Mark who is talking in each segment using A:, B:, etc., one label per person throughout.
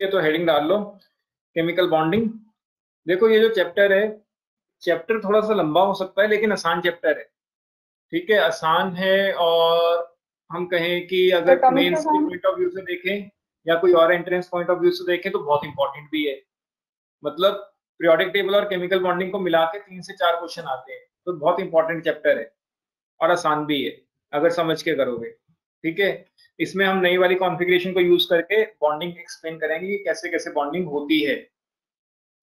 A: ये तो हेडिंग डाल लो, केमिकल बॉन्डिंग। देखो ये जो चैप्टर है, चैप्टर थोड़ा सा लंबा हो सकता है लेकिन आसान चैप्टर है। ठीक है, आसान है। और हम कहें कि अगर
B: एटॉमिक का
A: मेंस के
B: काम।
A: पॉइंट ऑफ व्यू से देखें या कोई और एंट्रेंस पॉइंट ऑफ व्यू से देखें तो बहुत इंपॉर्टेंट भी है। मतलब पीरियोडिक टेबल और केमिकल बॉन्डिंग को मिला के 3 से 4 क्वेश्चन आते हैं, तो बहुत इंपॉर्टेंट चैप्टर है और आसान भी है अगर समझ के करोगे। ठीक है, इसमें हम नई वाली कॉन्फ़िगरेशन को यूज करके बॉन्डिंग एक्सप्लेन करेंगे कि कैसे कैसे बॉन्डिंग होती है।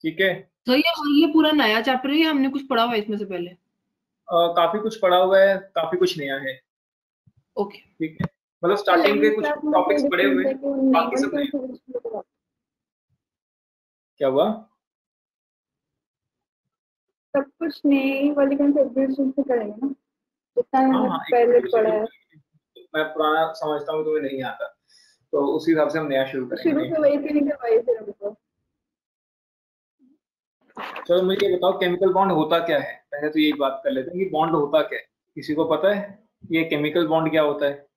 A: ठीक है,
C: तो ये पूरा नया चैप्टर है या हमने कुछ पढ़ा हुआ है इसमें से पहले?
A: काफी कुछ पढ़ा हुआ है, काफी कुछ नया है।
C: ओके।
A: ठीक है, मतलब स्टार्टिंग के
B: 11th
A: कुछ
B: क्लास में कोई
A: टॉपिक्स पढ़े हुए
B: डिफरेंस है
A: हैं,
B: कि वो
A: बाकी
B: नेवल
A: सब नए।
B: कंफर्मेशन।
A: क्या हुआ?
B: सब कुछ नई वाली कंफर्मेशन से करेंगे ना, जितना
A: हाँ
B: हमने
A: हाँ, एक
B: पहले
A: शुरू से
B: पढ़ा
A: शुरू
B: है।
A: करेंगे। मैं पुराना समझता हूँ तुम्हें नहीं आता, तो उसी हिसाब से हम नया शुरू करेंगे,
B: शुरू
A: नहीं
B: से
A: ठीक।
B: वही से निकलवाई फिर हमको।
A: चलो मुझे ये बताओ, केमिकल बॉन्ड होता क्या है? पहले तो यही बात कर लेते हैं कि बॉन्ड होता क्या है। किसी को पता है ये केमिकल बॉन्ड क्या होता है?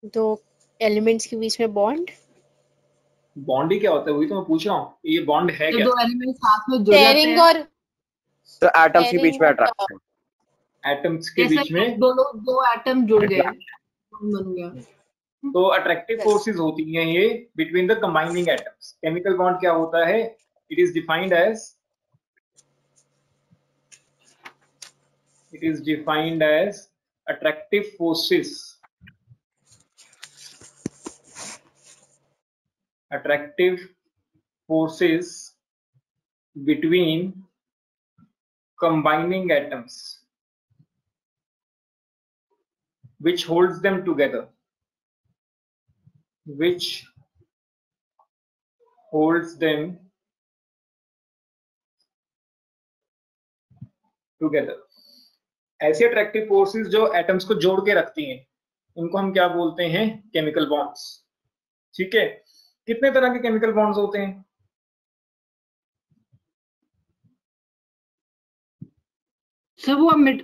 D: दो एलिमेंट्स के बीच में बॉन्ड।
A: बॉन्ड ही क्या होता है, वही तो मैं पूछ रहा हूँ, ये बॉन्ड है
C: जब
A: क्या?
C: दो एलिमेंट साथ में जुड़ जाते
D: पेयरिंग
C: हैं।
D: और
E: तो एटम्स के बीच में
D: पेयरिंग
E: अट्रैक्शन।
A: एटम्स के
C: जैसे
A: बीच में।
C: दो एटम जुड़ गए, बन गया।
A: तो अट्रैक्टिव फोर्सेस होती हैं ये between the combining atoms. Chemical bond क्या होता है? It is defined as attractive forces between combining atoms which holds them together, ऐसी अट्रैक्टिव फोर्सेस जो एटम्स को जोड़ के रखती हैं, उनको हम क्या बोलते हैं? Chemical bonds. ठीक है, कितने तरह के केमिकल बॉन्ड्स होते हैं?
C: सब वो नहीं,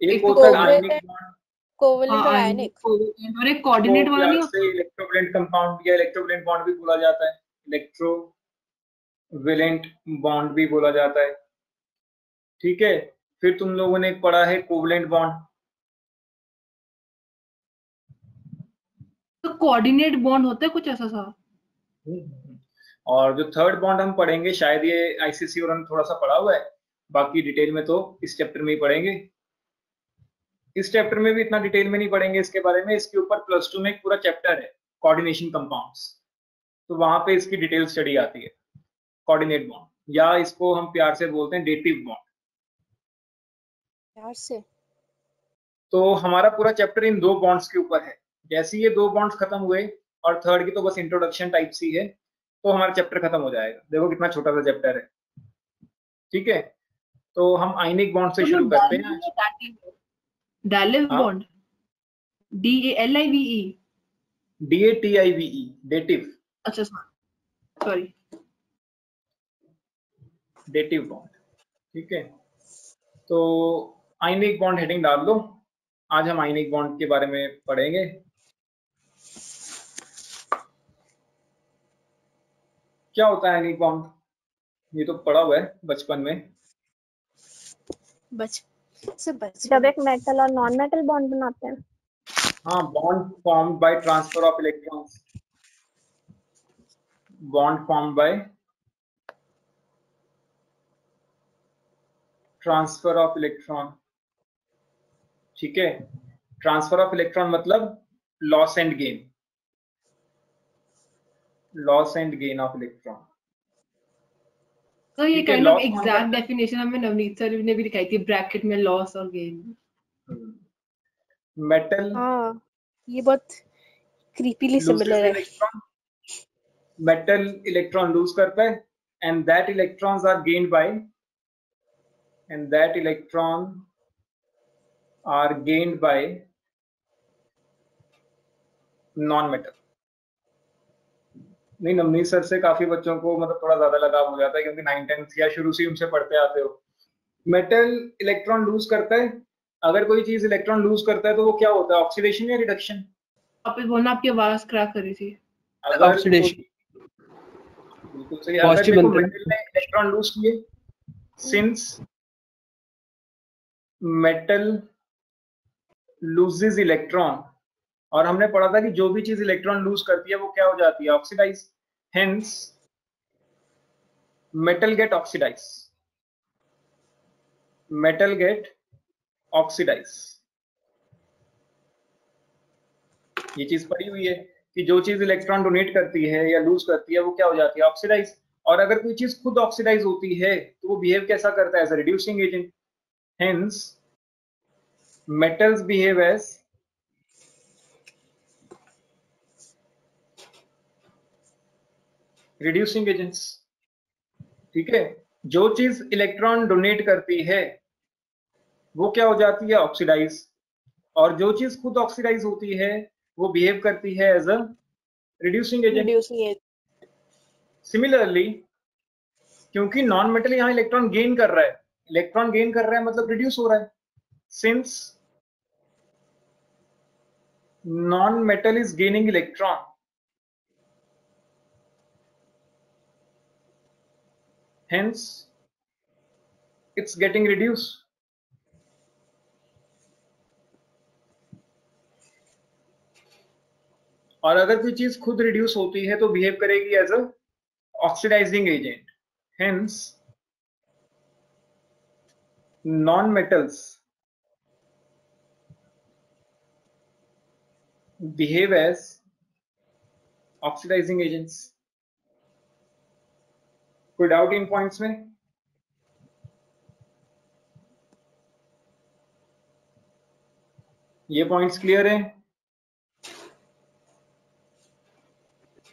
A: एक होता है आयनिक
D: कोवेलेंट
A: बॉन्ड,
D: कोवेलेंट और आयनिक।
C: और एक कोऑर्डिनेट वाला नहीं होता?
A: इलेक्ट्रोवैलेंट कंपाउंड या इलेक्ट्रोवैलेंट बॉन्ड भी बोला जाता है, इलेक्ट्रोवैलेंट बॉन्ड भी बोला जाता है। ठीक है, फिर तुम लोगों ने पढ़ा है कोवलेंट बॉन्ड।
C: तो कोऑर्डिनेट बॉन्ड होता है कुछ ऐसा सा।
A: और जो थर्ड बॉन्ड हम पढ़ेंगे, शायद ये आईसीसी और हमने थोड़ा सा पढ़ा हुआ है, बाकी डिटेल में तो इस चैप्टर में ही पढ़ेंगे। इस चैप्टर में भी इतना डिटेल में नहीं पढ़ेंगे इसके बारे में, इसके ऊपर +2 में एक पूरा चैप्टर है कोऑर्डिनेशन कंपाउंड्स, तो वहां पे इसकी डिटेल स्टडी आती है। कोऑर्डिनेट बॉन्ड, या इसको हम प्यार से बोलते हैं डेटिव बॉन्ड।
D: प्यार से।
A: तो हमारा पूरा चैप्टर इन 2 बॉन्ड्स के ऊपर है। जैसे ही ये 2 बॉन्ड्स खत्म हुए, और थर्ड की तो बस इंट्रोडक्शन टाइप सी है, तो हमारा चैप्टर खत्म हो जाएगा। देखो कितना छोटा सा चैप्टर है। ठीक है, तो हम आयनिक बॉन्ड से शुरू करते हैं।
C: डायलिव
A: हाँ,
C: बॉन्ड, DALIVE।
A: DATIVE, dative.
C: अच्छा सॉरी,
A: डेटिव बॉन्ड। ठीक है, तो आयनिक बॉन्ड हेडिंग डाल दो। आज हम आयनिक बॉन्ड के बारे में पढ़ेंगे। क्या होता है आयनिक बॉन्ड? ये तो पढ़ा हुआ है बचपन में।
B: जब एक मेटल और नॉन मेटल बॉन्ड बनाते हैं।
A: हाँ, bond formed by transfer of electrons. Bond formed by transfer of electron. ठीक है, ट्रांसफर ऑफ इलेक्ट्रॉन मतलब loss and gain, loss and gain of electron.
C: तो ये
A: ठीक है,
C: kind of
A: loss
C: exact definition हमें नवनीत सर ने भी दिखाई थी, ब्रैकेट में लॉस और गेन।
A: मेटल,
D: हाँ, ये बहुत क्रीपीली सिमिलर है।
A: मेटल इलेक्ट्रॉन लूज करता है, and that electrons are gained by non metal. नहीं, नवनीत सर से काफी बच्चों को मतलब थोड़ा ज्यादा लगाव हो जाता है, क्योंकि 9th-10th या शुरू से ही उनसे पढ़ते आते हो। मेटल इलेक्ट्रॉन लूज करता है। अगर कोई चीज इलेक्ट्रॉन लूज करता है तो वो क्या होता है? ऑक्सीडेशन या रिडक्शन?
C: वापस बोलना, आपकी आवाज क्रैक कर रही थी।
A: अगर
F: ऑक्सीडेशन
A: बिल्कुल सही, अगर
F: Positive
A: देखो
F: बनते हैं।
A: मेटल ने इलेक्ट्रॉन लूज किए, सिंस मेटल लूजेस इलेक्ट्रॉन, और हमने पढ़ा था कि जो भी चीज इलेक्ट्रॉन लूज करती है वो क्या हो जाती है, oxidise, hence metal get oxidise, metal get oxidise. ये चीज पड़ी हुई है कि जो चीज इलेक्ट्रॉन डोनेट करती है या लूज करती है वो क्या हो जाती है, ऑक्सीडाइज। और अगर कोई चीज खुद ऑक्सीडाइज होती है तो वो बिहेव कैसा करता है, as a reducing agent, hence metals behave as reducing agents। ठीक है, जो चीज इलेक्ट्रॉन डोनेट करती है वो क्या हो जाती है, ऑक्सीडाइज, और जो चीज खुद ऑक्सीडाइज होती है वो बिहेव करती है as a reducing agent.
D: reducing it.
A: Similarly क्योंकि नॉन मेटल यहां इलेक्ट्रॉन गेन कर रहा है, इलेक्ट्रॉन गेन कर रहा है मतलब रिड्यूस हो रहा है, since non-metal is gaining electron, hence it's getting reduced। और अगर कोई चीज खुद रिड्यूस होती है तो बिहेव करेगी as a oxidising agent, hence non metals behave as oxidising agents. कोई डाउट इन पॉइंट्स में? ये पॉइंट्स क्लियर है?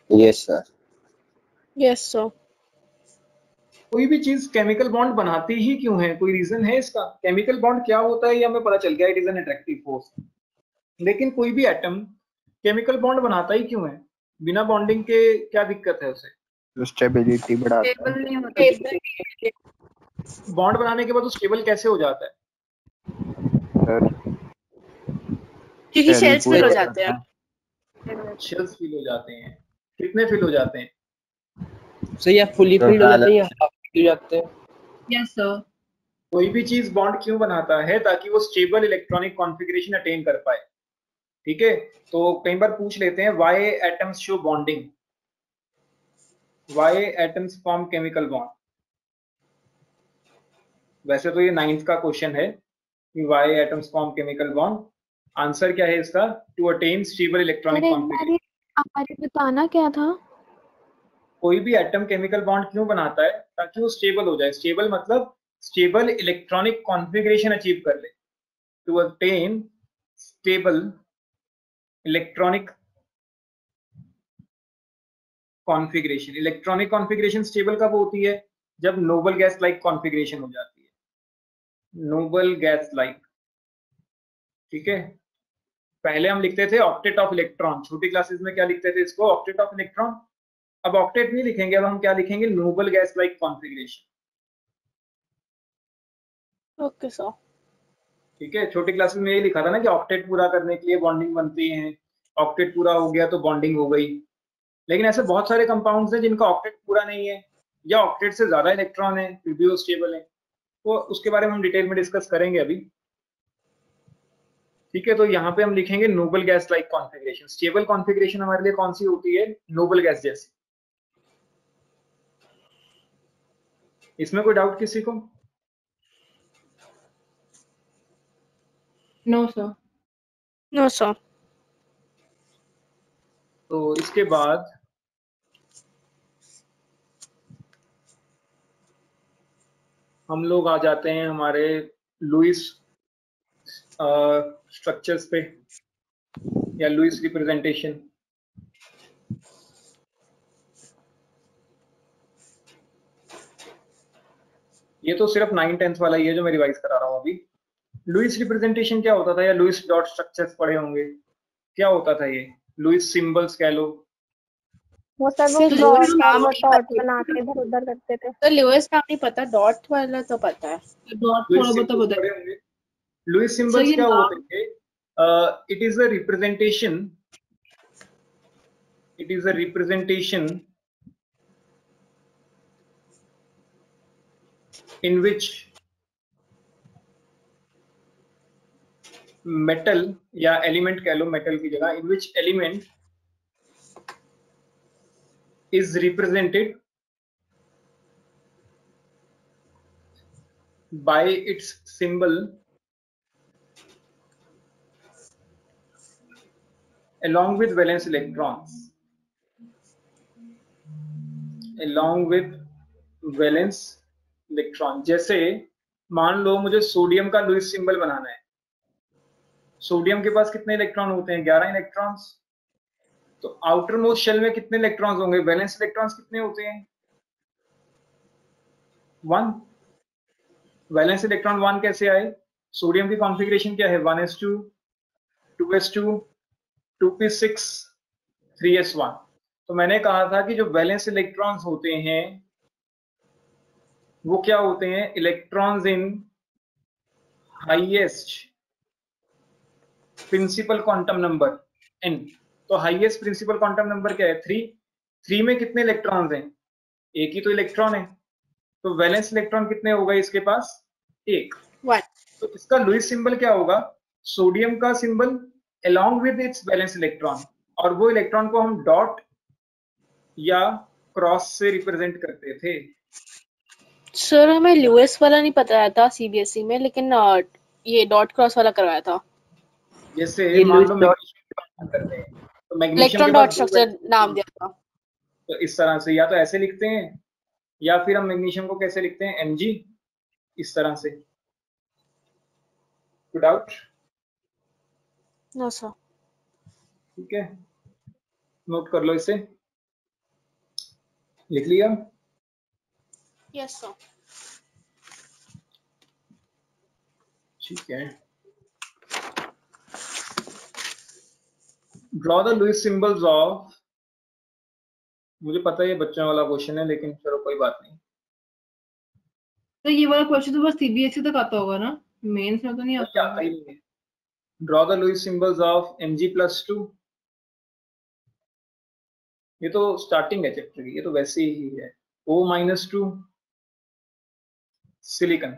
E: Yes, sir.
D: Yes, sir.
A: कोई भी चीज केमिकल बॉन्ड बनाती ही क्यों है, कोई रीजन है इसका? केमिकल बॉन्ड क्या होता है ये हमें पता चल गया, it is an attractive force, लेकिन कोई भी एटम केमिकल बॉन्ड बनाता ही क्यों है? बिना बॉन्डिंग के क्या दिक्कत है उसे?
E: तो स्टेबिलिटी बढ़ाता
B: स्टेबल
E: है।
B: नहीं होता।
D: Stable.
A: बॉन्ड बनाने के बाद वो स्टेबल कैसे हो जाता है?
E: सर
D: क्योंकि
E: Cell
D: शेल्स फिल
E: पूरा
D: हो
E: हो
D: जाते हैं।
A: शेल्स फिल हो जाते हैं। कितने फिल हो जाते हैं?
F: सही है, फुली
E: तो
F: फिल्ड हो जाते हैं या
E: balance-
F: हाफ फिल हो जाते हैं।
C: Yes, sir.
A: कोई भी चीज बॉन्ड क्यों बनाता है? ताकि वो स्टेबल इलेक्ट्रॉनिक कॉन्फ़िगरेशन अटेन कर पाए। ठीक है, तो कई बार पूछ लेते हैं why atoms show bonding, why atoms form chemical bond. वैसे तो ये 9th का क्वेश्चन है कि why atoms form chemical bond. Answer क्या है इसका? To attain stable electronic configuration.
G: हमारे बताना क्या था?
A: कोई भी एटम केमिकल बॉन्ड क्यों बनाता है? ताकि वो स्टेबल हो जाए। स्टेबल मतलब स्टेबल इलेक्ट्रॉनिक कॉन्फ़िगरेशन अचीव कर ले। To attain stable electronic configuration. Electronic configuration stable कब होती है? जब नोबल गैस लाइक कॉन्फ़िगरेशन हो जाती है, नोबल गैस लाइक। ठीक है, पहले हम लिखते थे ऑक्टेट ऑफ इलेक्ट्रॉन, छोटी क्लासेस में क्या लिखते थे इसको? Octet of electron. अब ऑक्टेट नहीं लिखेंगे, अब हम क्या लिखेंगे? Noble gas like configuration.
D: Okay, sir.
A: ठीक है, छोटी क्लासेस में यही लिखा था ना कि ऑक्टेट पूरा करने के लिए बॉन्डिंग बनती है, ऑक्टेट पूरा हो गया तो बॉन्डिंग हो गई। लेकिन ऐसे बहुत सारे कंपाउंड्स हैं जिनका ऑक्टेट पूरा नहीं है या ऑक्टेट से ज्यादा इलेक्ट्रॉन है फिर भी वो स्टेबल है, तो उसके बारे में हम डिटेल में डिस्कस करेंगे अभी। ठीक है, तो यहाँ पे हम लिखेंगे noble gas like configuration. Stable configuration हमारे लिए कौन सी होती है? नोबल गैस जैसी। इसमें कोई डाउट किसी को?
C: No, sir.
D: No, sir.
A: तो इसके बाद हम लोग आ जाते हैं हमारे लुईस स्ट्रक्चर्स पे या लुईस रिप्रेजेंटेशन। ये तो सिर्फ 9th-10th वाला ही है जो मैं रिवाइज करा रहा हूँ अभी। लुईस रिप्रेजेंटेशन क्या होता था, या लुईस डॉट स्ट्रक्चर्स पढ़े होंगे, क्या होता था ये? लुईस सिंबल्स कह लो।
G: वो सब
D: सिर्फ
G: डॉट
D: लुईस नाम
G: और
D: नहीं
G: डॉट
D: पता।
G: बना के इधर उधर करते थे।
D: तो लुईस नाम नहीं पता, डॉट वाला तो पता है।
C: Dot
A: लुईस
C: थोड़ा बहुत तो
A: सिंबल्स
C: बता।
A: पढ़े होंगे। लुईस
C: So
A: सिंबल्स
C: ये
A: क्या
C: नाम
A: होते थे? It is a representation it is a representation in which metal या element कह लो metal की जगह, in which element is represented by its symbol along with valence electrons, along with valence electron. जैसे मान लो मुझे सोडियम का लुईस सिंबल बनाना है, sodium के पास कितने इलेक्ट्रॉन होते हैं? 11 इलेक्ट्रॉन्स। तो आउटर मोस्ट शेल में कितने इलेक्ट्रॉन्स होंगे? वैलेंस इलेक्ट्रॉन्स कितने होते हैं? 1। वैलेंस इलेक्ट्रॉन 1 कैसे आए? सोडियम की कॉन्फ़िगरेशन क्या है? 1s2 2s2 2p6 3s1। तो मैंने कहा था कि जो वैलेंस इलेक्ट्रॉन्स होते हैं वो क्या होते हैं? Electrons in highest principal quantum number n। तो हाईएस्ट प्रिंसिपल क्वांटम नंबर क्या है? 3। 3 में कितने इलेक्ट्रॉन्स हैं? एक ही तो इलेक्ट्रॉन है। तो वैलेंस इलेक्ट्रॉन कितने हो गए इसके पास? 1। तो इसका लुईस सिंबल क्या होगा? सोडियम का symbol along with its valence electron, और वो इलेक्ट्रॉन को हम डॉट या क्रॉस से रिप्रेजेंट करते थे।
D: सर हमें लुईस वाला नहीं पता था सीबीएसई में, लेकिन ये डॉट क्रॉस वाला करवाया था।
A: जैसे
F: ये
A: मान
F: लुईस
A: लो
F: डॉट
A: मैग्नीशियम की बात करते हैं तो मैग्नीशियम
D: इलेक्ट्रॉन
A: के
D: डॉट
A: पास दो
D: स्ट्रक्चर नाम दिया था।
A: तो इस तरह से या तो ऐसे लिखते हैं या फिर हम मैग्नीशियम को कैसे लिखते हैं? Mg, इस तरह से। डाउट?
D: No sir.
A: ठीक है, नोट कर लो इसे। लिख लिया?
D: Yes sir.
A: ठीक है। Draw the Lewis symbols of, मुझे पता है ये बच्चों वाला क्वेश्चन है लेकिन चलो कोई बात नहीं।
C: तो ये वाला क्वेश्चन तो बस सीबीएसई तक आता होगा ना, मेंस में तो नहीं आता
A: क्या ही नहीं है। Draw the Lewis symbols of Mg+2। ये तो स्टार्टिंग है चैप्टर की, ये तो वैसे ही है। O-2 silicon.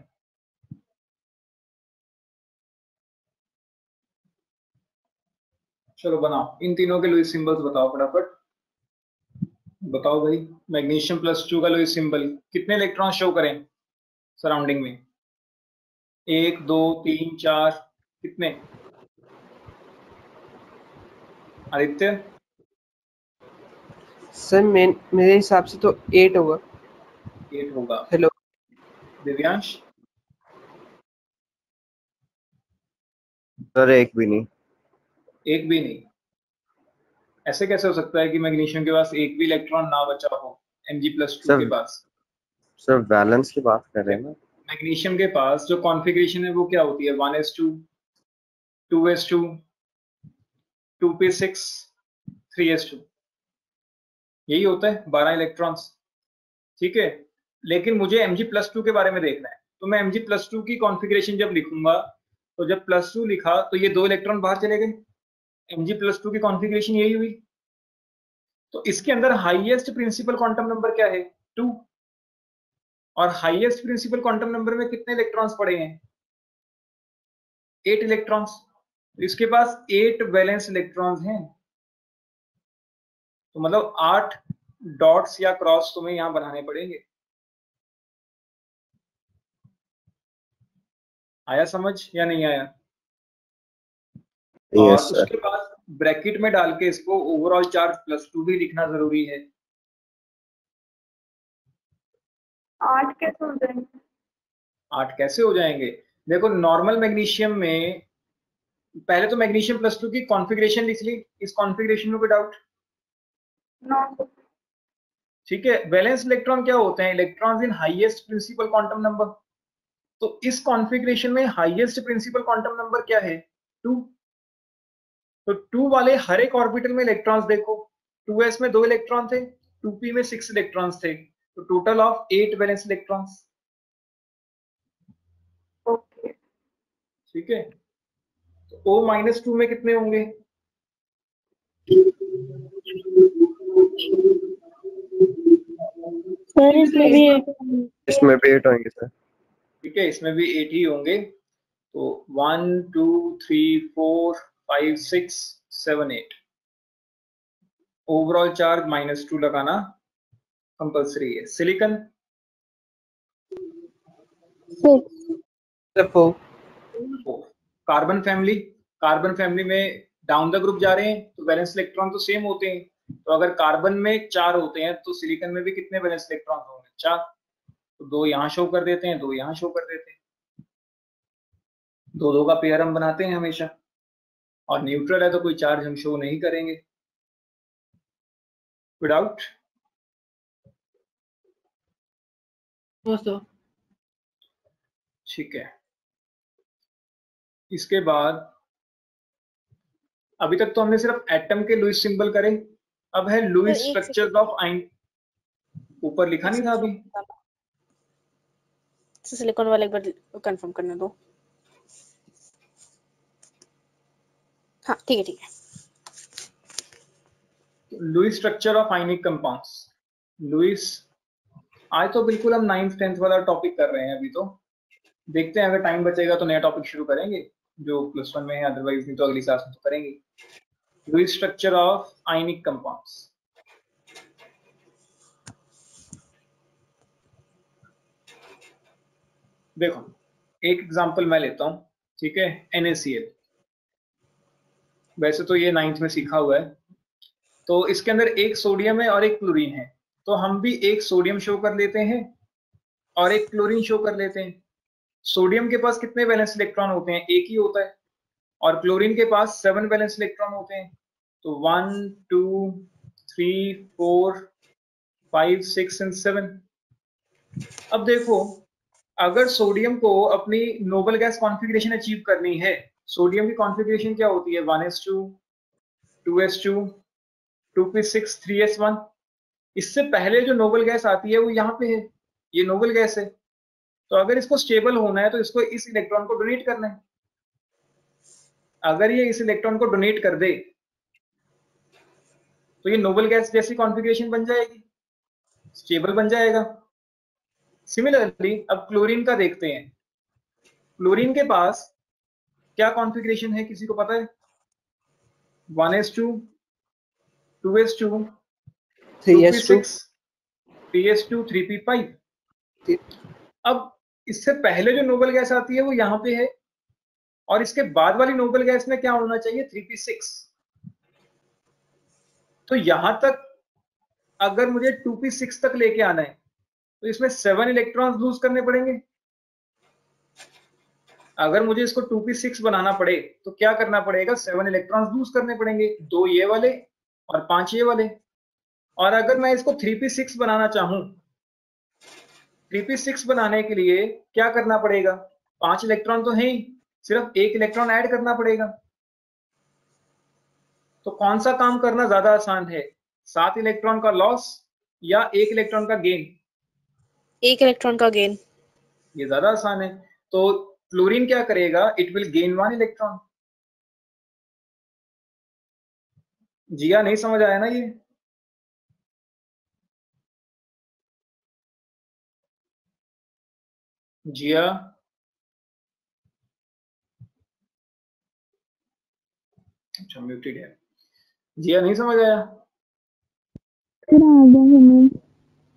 A: चलो बनाओ, इन तीनों के लुईस सिंबल्स बताओ फटाफट। बताओ भाई, मैग्नीशियम+2 का लुईस सिंबल कितने इलेक्ट्रॉन शो करें सराउंडिंग में? 1 2 3 4 कितने? आदित्य?
F: सर मेरे हिसाब से तो 8 होगा।
A: 8 होगा।
F: हेलो
A: दिव्यांश?
E: सर एक भी नहीं।
A: एक भी नहीं? ऐसे कैसे हो सकता है कि मैग्नीशियम के पास एक भी इलेक्ट्रॉन ना बचा हो Mg+2 के पास?
E: सर बैलेंस की बात कर रहे हैं ना।
A: मैग्नीशियम के पास जो कॉन्फ़िगरेशन है वो क्या होती है? 1s2 2s2 2p6 3s2, यही होता है 12 इलेक्ट्रॉन्स। ठीक है, लेकिन मुझे Mg+2 के बारे में देखना है। तो मैं Mg+2 की कॉन्फ़िगरेशन जब लिखूंगा तो जब +2 लिखा तो ये 2 इलेक्ट्रॉन बाहर चले गए। Mg+2 की कॉन्फ़िगरेशन यही हुई। तो इसके अंदर हाईएस्ट प्रिंसिपल क्वांटम नंबर क्या है? 2। और हाईएस्ट प्रिंसिपल क्वांटम नंबर में कितने इलेक्ट्रॉन्स पड़े हैं? 8 इलेक्ट्रॉन्स। तो इसके पास 8 वैलेंस इलेक्ट्रॉन्स हैं। तो मतलब 8 डॉट्स या क्रॉस तुम्हें यहां बनाने पड़ेंगे। आया समझ या नहीं आया? और
E: यस सर।
A: उसके बाद ब्रैकेट में डाल के इसको ओवरऑल चार्ज +2 भी लिखना जरूरी है।
B: 8 कैसे हो जाएंगे?
A: 8 कैसे हो जाएंगे? देखो नॉर्मल मैग्नीशियम में पहले तो मैग्नीशियम+2 की कॉन्फ़िगरेशन लिख ली। इस कॉन्फ़िगरेशन में कोई डाउट?
B: 9।
A: ठीक है, वैलेंस इलेक्ट्रॉन क्या होते हैं? Electrons in highest principal quantum number. तो इस कॉन्फ़िगरेशन में हाईएस्ट प्रिंसिपल क्वांटम नंबर क्या है? 2। तो 2 वाले हर एक ऑर्बिटल में इलेक्ट्रॉन्स देखो। 2s में 2 इलेक्ट्रॉन थे, 2p में 6 इलेक्ट्रॉन्स थे, तो total of 8 valence electrons.
B: Okay.
A: ठीक है, तो O-2 में कितने होंगे?
G: सर इसमें भी
E: इसमें भी 8 होंगे सर।
A: ठीक है, इसमें भी 8 ही होंगे। तो 1 2 3 4 5 6 7 8 ओवरऑल चार्ज -2 लगाना कंपल्सरी है। सिलिकॉन
G: 6
F: 4
A: कार्बन फैमिली में डाउन द ग्रुप जा रहे हैं तो वैलेंस इलेक्ट्रॉन तो सेम होते हैं। तो अगर कार्बन में 4 होते हैं तो सिलिकॉन में भी कितने वैलेंस इलेक्ट्रॉन होंगे? 4। तो 2 यहाँ शो कर देते हैं, 2 यहाँ शो कर देते हैं। 2 का पेयर हम बनाते हैं हमेशा, और न्यूट्रल है तो कोई चार्ज हम शो नहीं करेंगे। विदाउट ठीक है। इसके बाद अभी तक तो हमने सिर्फ एटम के लुईस सिंबल करे, अब है लुईस
D: एक
A: स्ट्रक्चर्स ऑफ आयन। ऊपर लिखा नहीं था अभी?
D: सिलिकॉन वाला एक बार कंफर्म करने दो। हाँ ठीक है ठीक है।
A: Lewis structure of ionic compounds. Lewis आज तो बिल्कुल हम 9th 10th वाला टॉपिक कर रहे हैं। अभी तो देखते हैं, अगर टाइम बचेगा तो नया टॉपिक शुरू करेंगे जो +1 में है, अदरवाइज नहीं तो अगली क्लास में तो करेंगे। Lewis structure of ionic compounds. देखो एक एग्जांपल मैं लेता हूं, ठीक है। NaCl, वैसे तो ये 9th में सीखा हुआ है। तो इसके अंदर एक सोडियम है और एक क्लोरीन है, तो हम भी एक सोडियम शो कर लेते हैं और एक क्लोरीन शो कर लेते हैं। सोडियम के पास कितने वैलेंस इलेक्ट्रॉन होते हैं? एक ही होता है। और क्लोरीन के पास 7 वैलेंस इलेक्ट्रॉन होते हैं। तो 1 2 3 4 5 6 एंड 7। अब देखो, अगर सोडियम को अपनी नोबल गैस कॉन्फ़िगरेशन अचीव करनी है, सोडियम की कॉन्फ़िगरेशन क्या होती है? 1s2 2s2 2p6 3s1। इससे पहले जो नोबल गैस आती है वो यहाँ पे है, ये नोबल गैस है। तो अगर इसको स्टेबल होना है तो इसको इस इलेक्ट्रॉन को डोनेट करना है। अगर ये इस इलेक्ट्रॉन को डोनेट कर दे तो ये नोबल गैस जैसी कॉन्फ़िगरेशन बन जाएगी, स्टेबल बन जाएगा। सिमिलरली अब क्लोरीन का देखते हैं। क्लोरीन के पास क्या कॉन्फ़िगरेशन है, किसी को पता है? 1s2 2s2
F: 3s2
A: 2p6 3s2 3p5। अब इससे पहले जो नोबल गैस आती है वो यहाँ पे है, और इसके बाद वाली नोबल गैस में क्या होना चाहिए? 3p6। तो यहां तक अगर मुझे 2p6 तक लेके आना है तो इसमें 7 इलेक्ट्रॉन्स लूज करने पड़ेंगे। अगर मुझे इसको 2p6 बनाना पड़े तो क्या करना पड़ेगा? 7 इलेक्ट्रॉन्स लूज करने पड़ेंगे, 2 ये वाले और 5 ये वाले। और अगर मैं इसको 3p6 बनाना चाहूं, 3p6 बनाने के लिए क्या करना पड़ेगा? 5 इलेक्ट्रॉन तो है ही, सिर्फ 1 इलेक्ट्रॉन ऐड करना पड़ेगा। तो कौन सा काम करना ज्यादा आसान है? 7 इलेक्ट्रॉन का लॉस या 1 इलेक्ट्रॉन का गेन?
D: 1 इलेक्ट्रॉन का गेन।
A: ये ज्यादा आसान है। तो क्लोरीन क्या करेगा? It will gain 1 electron. Jiya नहीं समझ आया ना ये? जिया अच्छा म्यूटेड है। जिया नहीं समझ आया?
G: फिर आ गया समझ।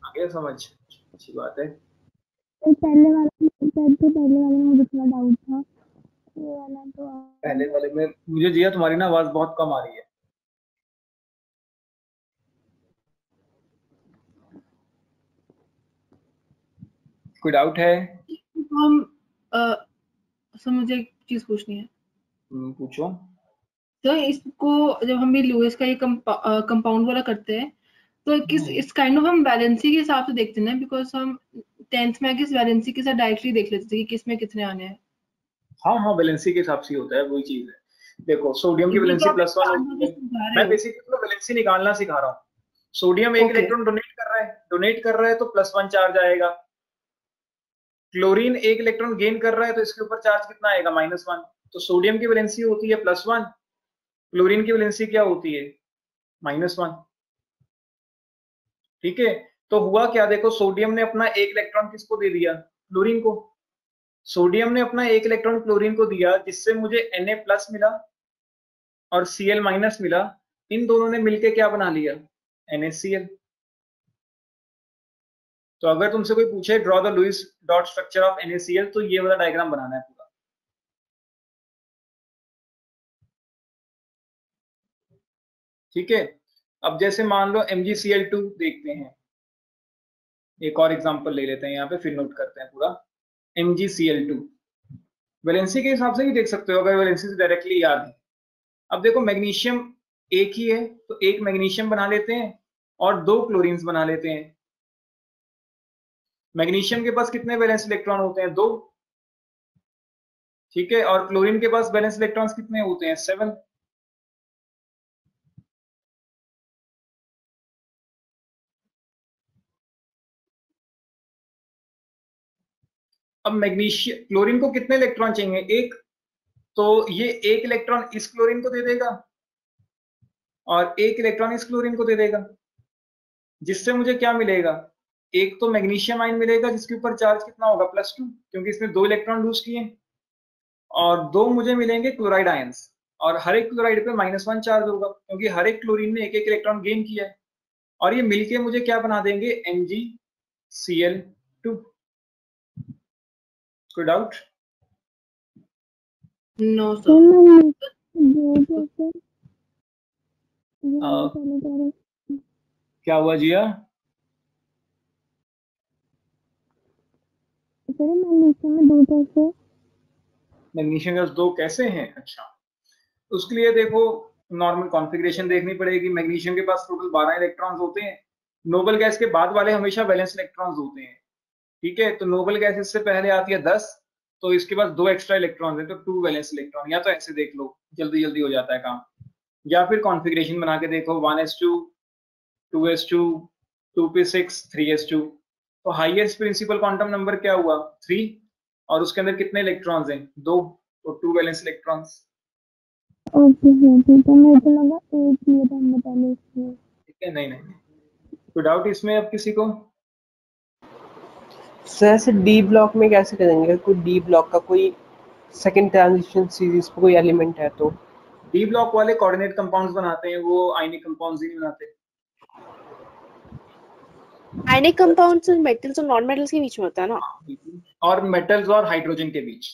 A: आ गया समझ, अच्छी बात है।
G: तो पहले वाले में मुझे थोड़ा डाउट था, ये वाला तो
A: पहले वाले में मुझे जिया तुम्हारी ना आवाज बहुत कम आ रही है। कोई डाउट है?
C: हम सर मुझे एक चीज पूछनी है।
A: पूछो।
C: तो इसको जब हम भी लुईस का ये कंपाउंड वाला करते हैं तो किस इस काइंड ऑफ हम वैलेंसी के हिसाब से देखते हैं ना, बिकॉज हम 10th में किस वैलेंसी के साथ डायरेक्टली देख लेते थे कि किसमें कितने आने हैं।
A: हाँ हाँ, वैलेंसी के हिसाब से होता है, वही चीज है। देखो सोडियम की वैलेंसी +1 होती है। मैं बेसिकली तो वैलेंसी निकालना सिखा रहा हूँ। सोडियम 1 इलेक्ट्रॉन डोनेट कर रहा है तो +1 चार्ज आएगा। क्लोरीन 1 इलेक्ट्रॉन गेन कर रहा है तो इसके ऊपर चार्ज कितना आएगा? -1। तो सोडियम की वैलेंसी होती है +1, क्लोरीन की वैलेंसी क्या होती है? -1। ठीक है, तो हुआ क्या, देखो सोडियम ने अपना एक इलेक्ट्रॉन किसको दे दिया, क्लोरीन को। सोडियम ने अपना एक इलेक्ट्रॉन क्लोरीन को दिया, जिससे मुझे Na+ मिला और Cl- मिला। इन दोनों ने मिलके क्या बना लिया, NaCl। तो अगर तुमसे कोई पूछे draw the Lewis dot structure of NaCl, तो ये वाला डायग्राम बनाना है पूरा। ठीक है, अब जैसे मान लो MgCl2 देखते हैं, एक और एग्जांपल ले लेते हैं यहाँ पे, फिर नोट करते हैं पूरा। MgCl2 वैलेंसी के हिसाब से भी देख सकते हो, अगर वैलेंसी से डायरेक्टली याद है। अब देखो मैग्नीशियम एक ही है, तो एक मैग्नीशियम बना लेते हैं और 2 क्लोरीन्स बना लेते हैं। मैग्नीशियम के पास कितने वैलेंस इलेक्ट्रॉन होते हैं, 2। ठीक है, और क्लोरीन के पास वैलेंस इलेक्ट्रॉन्स कितने होते हैं, 7। अब मैग्नीशियम क्लोरीन को कितने इलेक्ट्रॉन चाहिए, 1। तो ये 1 इलेक्ट्रॉन इस क्लोरीन को दे देगा और 1 इलेक्ट्रॉन इस क्लोरीन को दे देगा, जिससे मुझे क्या मिलेगा, एक तो मैग्नीशियम आयन मिलेगा जिसके ऊपर चार्ज कितना होगा, +2, क्योंकि इसमें 2 इलेक्ट्रॉन लूज किए, और 2 मुझे मिलेंगे क्लोराइड आयंस, और हर एक क्लोराइड पे -1 चार्ज होगा, क्योंकि हर एक क्लोरीन ने 1-1 इलेक्ट्रॉन गेन किया है, और ये मिलके मुझे क्या बना देंगे, MgCl2। कोई डाउट?
C: No
G: sir
C: sir.
G: मैं जो जैसे ये
A: हाँ।
G: पहले कह रहे
A: क्या हुआ जिया?
G: सर मैग्नीशियम में 2 कैसे,
A: मैग्नीशियम गैस 2 कैसे हैं? अच्छा, उसके लिए देखो नॉर्मल कॉन्फ़िगरेशन देखनी पड़ेगी। मैग्नीशियम के पास टोटल 12 इलेक्ट्रॉन्स होते हैं। नोबल गैस के बाद वाले हमेशा वैलेंस इलेक्ट्रॉन्स होते हैं। ठीक है, तो नोबल गैस इससे पहले आती है 10, तो इसके पास 2 एक्स्ट्रा इलेक्ट्रॉन्स हैं, तो 2 वैलेंस इलेक्ट्रॉन। या तो ऐसे देख लो, जल्दी जल्दी हो जाता है काम, या फिर कॉन्फ़िगरेशन बना के देखो, 1s2 2s2 2p6 3s2। तो हाईएस्ट प्रिंसिपल क्वांटम नंबर क्या हुआ, 3, और उसके अंदर कितने इलेक्ट्रॉन्स हैं, 2, तो 2 वैलेंस इलेक्ट्रॉन्स।
G: ओके सर ठीक है, मेरे को लगा एक ही था हमने पहले इसलिए।
A: ठीक है, नहीं नहीं, कोई डाउट इसमें अब किसी को?
F: सर ऐसे डी ब्लॉक में कैसे करेंगे, कोई डी ब्लॉक का कोई सेकंड ट्रांजिशन सीरीज पे कोई एलिमेंट है तो?
A: डी ब्लॉक वाले कोऑर्डिनेट कंपाउंड्स बनाते हैं, वो आयनिक कंपाउंड्स ही नहीं बनाते।
D: आयनिक कंपाउंड्स मेटल्स और नॉन मेटल्स के बीच में होता है ना?
A: और मेटल्स और हाइड्रोजन के बीच,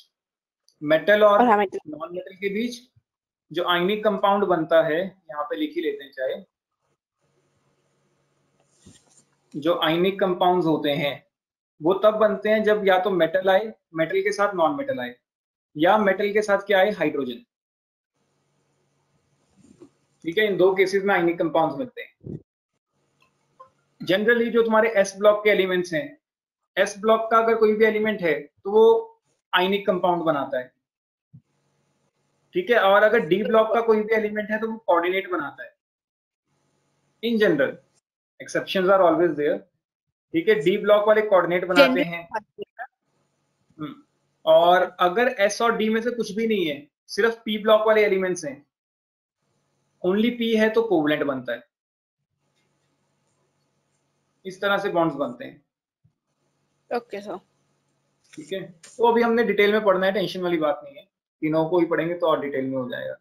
A: मेटल और
D: और हाँ मेटल।
A: नॉन मेटल के बीच जो आयनिक कंपाउंड बनता है, यहाँ पे लिख ही लेते हैं चाहे, जो आयनिक कंपाउंड्स होते हैं वो तब बनते हैं जब या तो मेटल आए, मेटल के साथ नॉन मेटल आए, या मेटल के साथ क्या आए, हाइड्रोजन। ठीक है, इन 2 केसेस में आयनिक कंपाउंड्स मिलते हैं। जनरली जो तुम्हारे एस ब्लॉक के एलिमेंट्स हैं, एस ब्लॉक का अगर कोई भी एलिमेंट है तो वो आयनिक कंपाउंड बनाता है। ठीक है, और अगर डी ब्लॉक का कोई भी एलिमेंट है तो वो कोऑर्डिनेट बनाता है in general, exceptions are always there. ठीक है, डी ब्लॉक वाले कोऑर्डिनेट बनाते हैं। और अगर एस और डी में से कुछ भी नहीं है, सिर्फ पी ब्लॉक वाले एलिमेंट्स हैं, ओनली पी है, तो कोवलेंट बनता है। इस तरह से बॉन्ड्स बनते हैं।
D: Okay sir.
A: ठीक है, तो अभी हमने डिटेल में पढ़ना है, टेंशन वाली बात नहीं है, तीनों को ही पढ़ेंगे तो और डिटेल में हो जाएगा।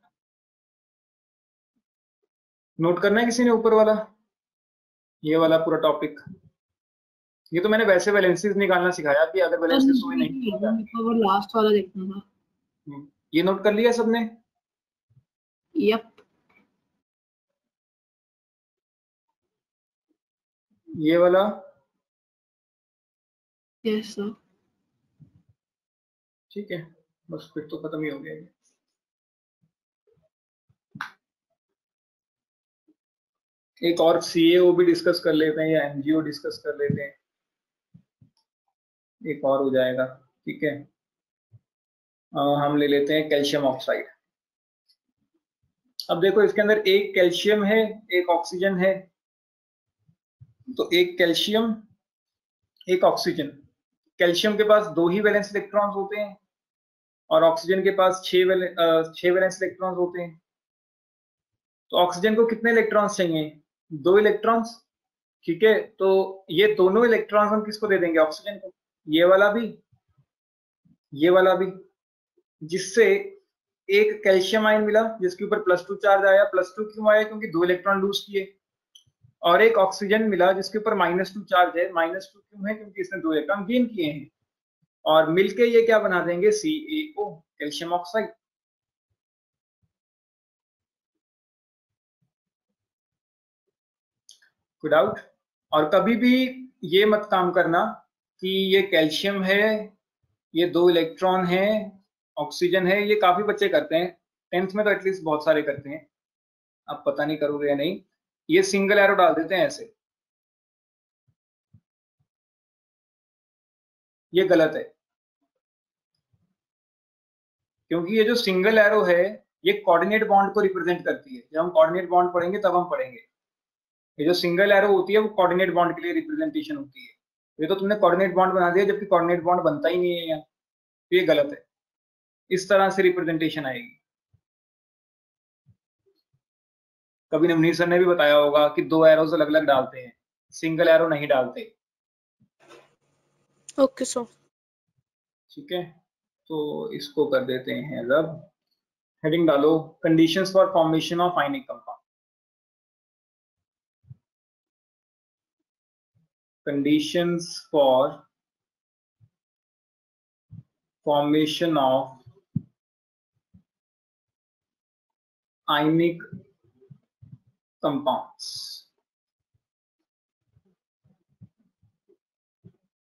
A: नोट करना है किसी ने ऊपर वाला, ये वाला पूरा टॉपिक? ये तो मैंने वैसे वैलेंसीज निकालना सिखाया कि अगर वैलेंसीज तुम्हें नहीं
C: वो लास्ट वाला देखना था।
A: ये नोट कर लिया सबने?
C: यप।
A: ये वाला?
C: Yes sir.
A: ठीक है, बस फिर तो खत्म ही हो गया ये। एक और CaO भी डिस्कस कर लेते हैं, या MgO डिस्कस कर लेते हैं, एक और हो जाएगा। ठीक है, हम ले लेते हैं कैल्शियम ऑक्साइड। अब देखो इसके अंदर एक कैल्शियम है, एक ऑक्सीजन है, तो एक कैल्शियम एक ऑक्सीजन। कैल्शियम के पास 2 ही वैलेंस इलेक्ट्रॉन्स होते हैं और ऑक्सीजन के पास 6 वैलेंस इलेक्ट्रॉन्स होते हैं। तो ऑक्सीजन को कितने इलेक्ट्रॉन्स चाहिए, 2 इलेक्ट्रॉन्स, ठीक है, तो ये दोनों इलेक्ट्रॉन हम किसको दे देंगे? ऑक्सीजन को, ये वाला भी, ये वाला भी, जिससे एक कैल्शियम आयन मिला जिसके ऊपर +2 चार्ज आया। +2 क्यों आया? क्योंकि 2 इलेक्ट्रॉन लूज किए। और एक ऑक्सीजन मिला जिसके ऊपर -2 चार्ज है। -2 क्यों है? क्योंकि इसने 2 इलेक्ट्रॉन गेन किए हैं। और मिलके ये क्या बना देंगे? CaO, calcium oxide. Good out. और कभी भी ये मत काम करना कि ये कैल्शियम है, ये 2 इलेक्ट्रॉन है, ऑक्सीजन है। ये काफी बच्चे करते हैं, 10th में तो एटलीस्ट बहुत सारे करते हैं, आप पता नहीं करोगे या नहीं। ये सिंगल एरो डाल देते हैं ऐसे, ये गलत है। क्योंकि ये जो सिंगल एरो है ये कोऑर्डिनेट बॉन्ड को रिप्रेजेंट करती है। जब हम कोऑर्डिनेट बॉन्ड पढ़ेंगे तब हम पढ़ेंगे। ये जो सिंगल एरो होती है वो कोऑर्डिनेट बॉन्ड के लिए रिप्रेजेंटेशन होती है। ये तो तुमने कोऑर्डिनेट बॉन्ड बना दिया जबकि कोऑर्डिनेट बॉन्ड बनता ही नहीं है यहाँ, तो ये गलत है। इस तरह से रिप्रेजेंटेशन आएगी। कभी नवनीत सर ने भी बताया होगा कि 2 एरोज अलग अलग डालते हैं, सिंगल एरो नहीं डालते।
D: Okay sir.
A: ठीक है, तो इसको कर देते हैं अब। हेडिंग डालो, conditions for formation of ionic compound. Conditions for formation of ionic compounds.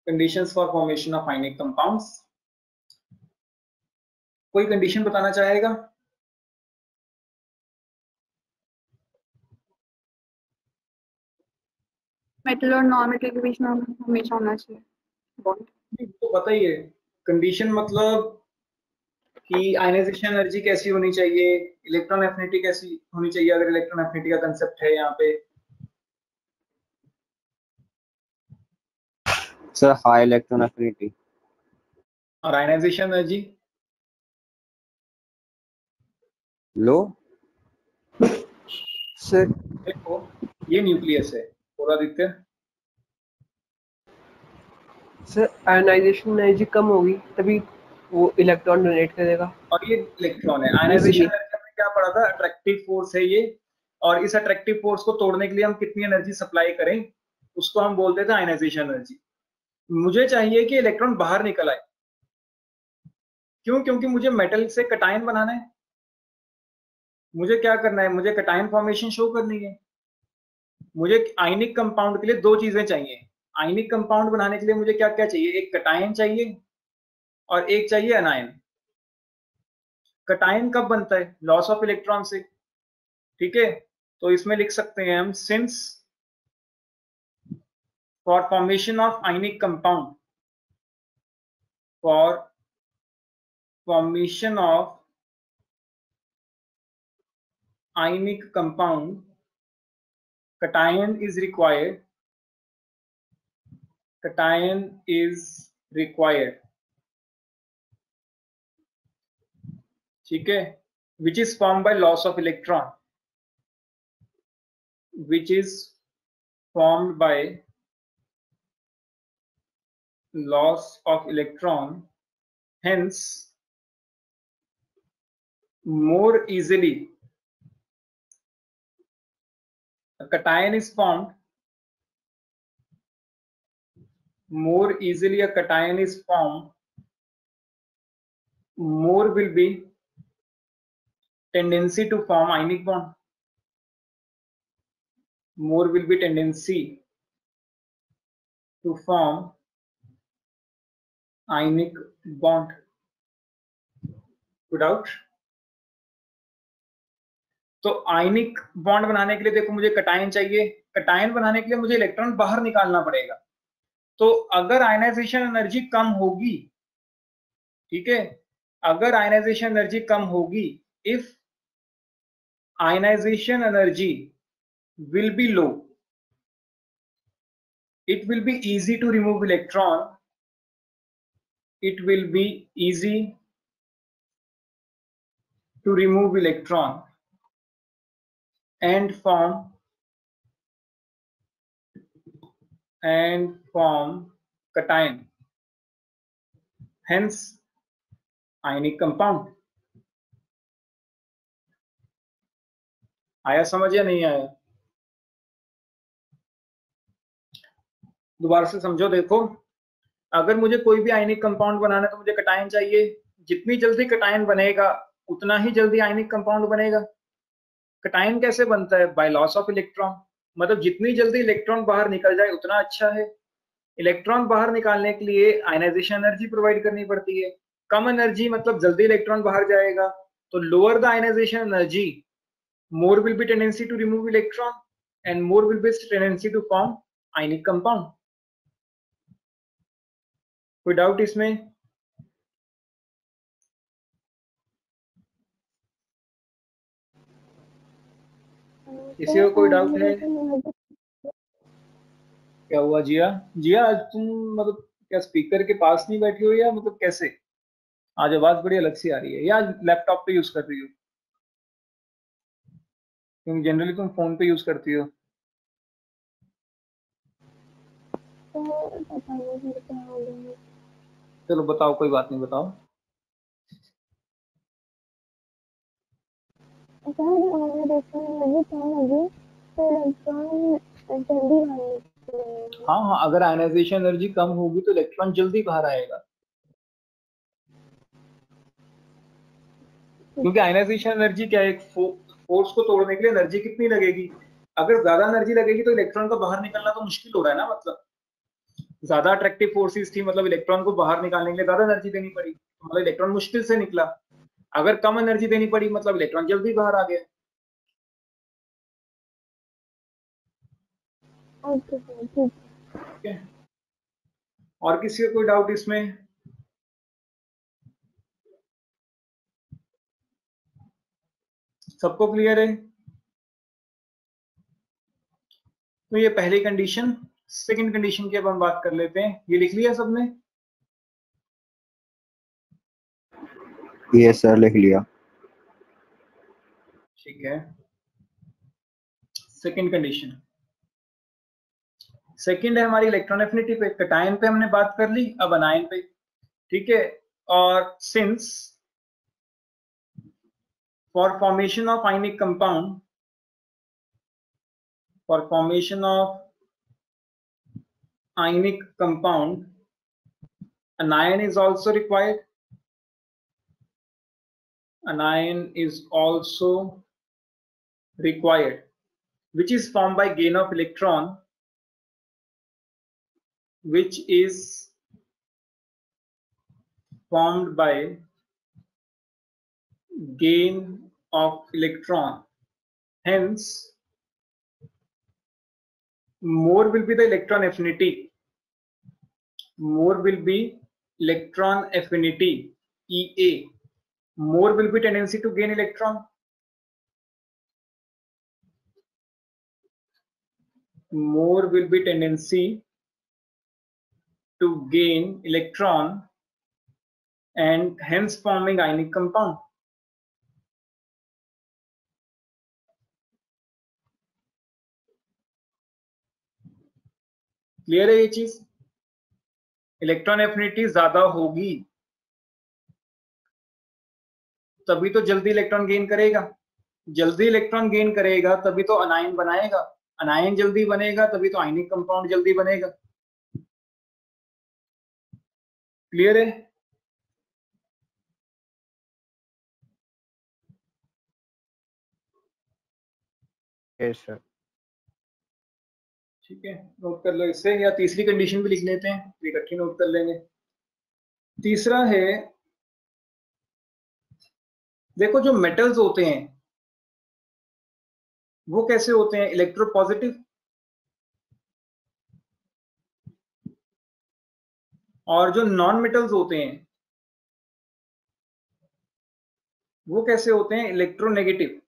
A: Conditions for formation of ionic compounds. कोई कंडीशन बताना चाहेगा?
B: मेटल और नॉन मेटल के बीच में हमेशा होना चाहिए बॉन्ड।
A: तो बताइए, कंडीशन मतलब कि आयनाइजेशन एनर्जी कैसी होनी चाहिए, इलेक्ट्रॉन एफिनिटी कैसी होनी चाहिए, अगर इलेक्ट्रॉन एफिनिटी का कंसेप्ट है यहाँ पे।
E: Sir high electron affinity.
A: और आयनाइजेशन एनर्जी
E: लो। सर
A: देखो ये न्यूक्लियस है पूरा दिखते।
F: सर आयनाइजेशन एनर्जी कम होगी तभी वो इलेक्ट्रॉन डोनेट करेगा।
A: और ये इलेक्ट्रॉन है। आयनाइजेशन एनर्जी हमने क्या पढ़ा था? अट्रैक्टिव फोर्स है ये। और इस अट्रैक्टिव फोर्स को तोड़ने के लिए हम कितनी एनर्जी सप्लाई करें उसको हम बोलते थे आयनाइजेशन एनर्जी। मुझे चाहिए कि इलेक्ट्रॉन बाहर निकल आए। क्यों? क्योंकि मुझे मेटल से कटायन बनाना है। मुझे क्या करना है? मुझे कटायन फॉर्मेशन शो करनी है। मुझे आयनिक कंपाउंड के लिए 2 चीजें चाहिए। आयनिक कंपाउंड बनाने के लिए मुझे क्या क्या चाहिए? एक कटायन चाहिए और एक चाहिए अनायन। कटायन कब बनता है? लॉस ऑफ इलेक्ट्रॉन से। ठीक है, तो इसमें लिख सकते हैं हम, since for formation of ionic compound, for formation of ionic compound cation is required. Cation is required. ठीक है, which is formed by loss of electron, which is formed by loss of electron. Hence more easily a cation is formed, more easily a cation is formed, more will be tendency to form ionic bond. More will be tendency to form ionic bond. Good out. तो ionic bond बनाने के लिए देखो मुझे cation चाहिए। Cation बनाने के लिए मुझे इलेक्ट्रॉन बाहर निकालना पड़ेगा। तो अगर आयनाइजेशन एनर्जी कम होगी, ठीक है, अगर आयनाइजेशन एनर्जी कम होगी, if ionisation energy will be low, it will be easy to remove electron. It will be easy to remove electron and form and form cation, hence ionic compound. आया समझ या नहीं आया? दोबारा से समझो। देखो, अगर मुझे कोई भी आयनिक कंपाउंड बनाना है तो मुझे कटायन चाहिए। जितनी जल्दी कटायन बनेगा उतना ही जल्दी आयनिक कंपाउंड बनेगा। कटायन कैसे बनता है? बाय लॉस ऑफ इलेक्ट्रॉन, मतलब जितनी जल्दी इलेक्ट्रॉन बाहर निकल जाए उतना अच्छा है। इलेक्ट्रॉन बाहर निकालने के लिए आयनाइजेशन एनर्जी प्रोवाइड करनी पड़ती है। कम एनर्जी मतलब जल्दी इलेक्ट्रॉन बाहर जाएगा, तो lower the ionisation energy, more will be tendency to remove electron and more will be tendency to form ionic compound. कोई डाउट इसमें? किसी को कोई डाउट है? क्या हुआ जिया? जिया आज तुम मतलब क्या स्पीकर के पास नहीं बैठी हो या मतलब कैसे? आज आवाज बड़ी अलग सी आ रही है, या आज लैपटॉप पे यूज कर रही हो? क्योंकि जनरली तुम फोन पे यूज करती हो। चलो बताओ, कोई बात नहीं, बताओ। हाँ हाँ, अगर आयनाइजेशन एनर्जी कम होगी तो इलेक्ट्रॉन जल्दी बाहर आएगा, क्योंकि आयनाइजेशन एनर्जी क्या है, एक फोर्स को तोड़ने के लिए एनर्जी कितनी लगेगी? अगर ज्यादा एनर्जी लगेगी तो इलेक्ट्रॉन का बाहर निकलना तो मुश्किल हो रहा है ना। मतलब ज्यादा अट्रैक्टिव फोर्सेस थी, मतलब इलेक्ट्रॉन को बाहर निकालने के लिए ज्यादा एनर्जी देनी पड़ी, मतलब इलेक्ट्रॉन मुश्किल से निकला। अगर कम एनर्जी देनी पड़ी मतलब इलेक्ट्रॉन जल्दी बाहर आ गया। ठीक है, और किसी को कोई डाउट इसमें? सबको क्लियर है? तो ये पहली कंडीशन। सेकंड कंडीशन की अब हम बात कर लेते हैं। ये लिख लिया सबने?
E: यस सर, लिख लिया।
A: ठीक है, सेकंड कंडीशन। सेकंड है हमारी इलेक्ट्रॉन एफिनिटी पे। कैटायन पे हमने बात कर ली, अब अनायन पे। ठीक है, और since for formation of ionic compound, for formation of ionic compound, anion is also required. Anion is also required, which is formed by gain of electron, which is formed by gain of electron. Hence, more will be the electron affinity. More will be electron affinity, EA. More will be tendency to gain electron. More will be tendency to gain electron and hence forming ionic compound. Clear है ये चीज? Electron affinity ज्यादा होगी तभी तो जल्दी electron gain करेगा। जल्दी इलेक्ट्रॉन गेन करेगा तभी तो अनायन बनाएगा। अनायन जल्दी बनेगा तभी तो आयनिक कंपाउंड जल्दी बनेगा। क्लियर है?
E: Yes sir.
A: ठीक है, नोट कर लो इसे, या तीसरी कंडीशन भी लिख लेते हैं, इकट्ठी नोट कर लेंगे। तीसरा है, देखो जो मेटल्स होते हैं वो कैसे होते हैं? इलेक्ट्रोपॉजिटिव। और जो नॉन मेटल्स होते हैं वो कैसे होते हैं? इलेक्ट्रोनेगेटिव।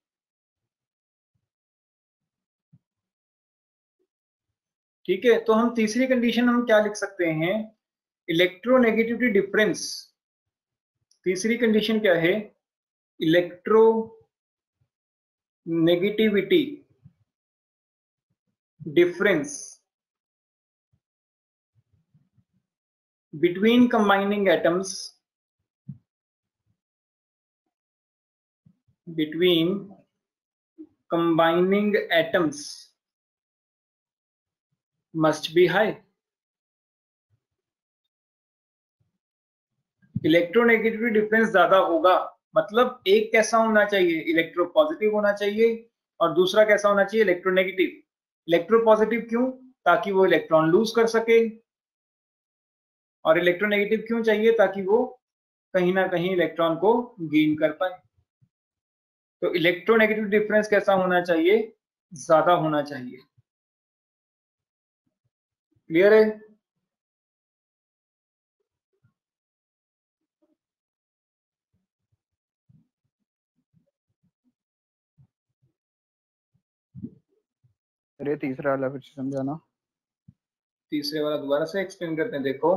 A: ठीक है, तो हम तीसरी कंडीशन हम क्या लिख सकते हैं? Electronegativity difference. तीसरी कंडीशन क्या है? Electronegativity difference between combining atoms, must be high. Electronegativity difference ज्यादा होगा, मतलब एक कैसा होना चाहिए, इलेक्ट्रोपॉजिटिव होना चाहिए, और दूसरा कैसा होना चाहिए, इलेक्ट्रोनेगेटिव। इलेक्ट्रोपॉजिटिव क्यों? ताकि वो इलेक्ट्रॉन लूज कर सके, और इलेक्ट्रोनेगेटिव क्यों चाहिए? ताकि वो कहीं ना कहीं इलेक्ट्रॉन को गेन कर पाए। तो इलेक्ट्रोनेगेटिव डिफरेंस कैसा होना चाहिए? ज्यादा होना चाहिए। क्लियर है?
E: अरे तीसरा वाला फिर से समझाना।
A: तीसरे वाला दोबारा से एक्सप्लेन करते हैं। देखो,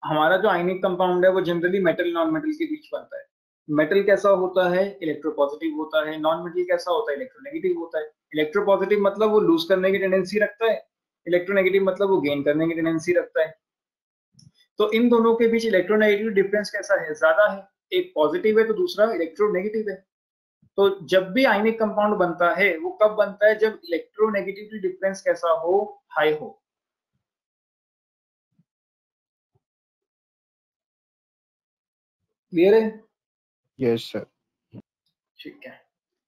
A: हमारा जो आयनिक कंपाउंड है वो जनरली मेटल नॉन मेटल के बीच बनता है। मेटल कैसा होता है? इलेक्ट्रोपॉजिटिव होता है। नॉन मेटल कैसा होता है? इलेक्ट्रोनेगेटिव होता है। इलेक्ट्रोपॉजिटिव मतलब वो लूज करने की टेंडेंसी रखता है, इलेक्ट्रोनेगेटिव मतलब वो गेन करने की टेंडेंसी रखता है। तो इन दोनों के बीच इलेक्ट्रोनेगेटिव डिफरेंस कैसा है? ज्यादा है। एक पॉजिटिव है तो दूसरा इलेक्ट्रोनेगेटिव है। तो जब भी आयनिक कंपाउंड बनता है वो कब बनता है? जब इलेक्ट्रोनेगेटिविटी डिफरेंस कैसा हो? हाई हो। क्लियर है?
E: Yes sir.
A: ठीक है,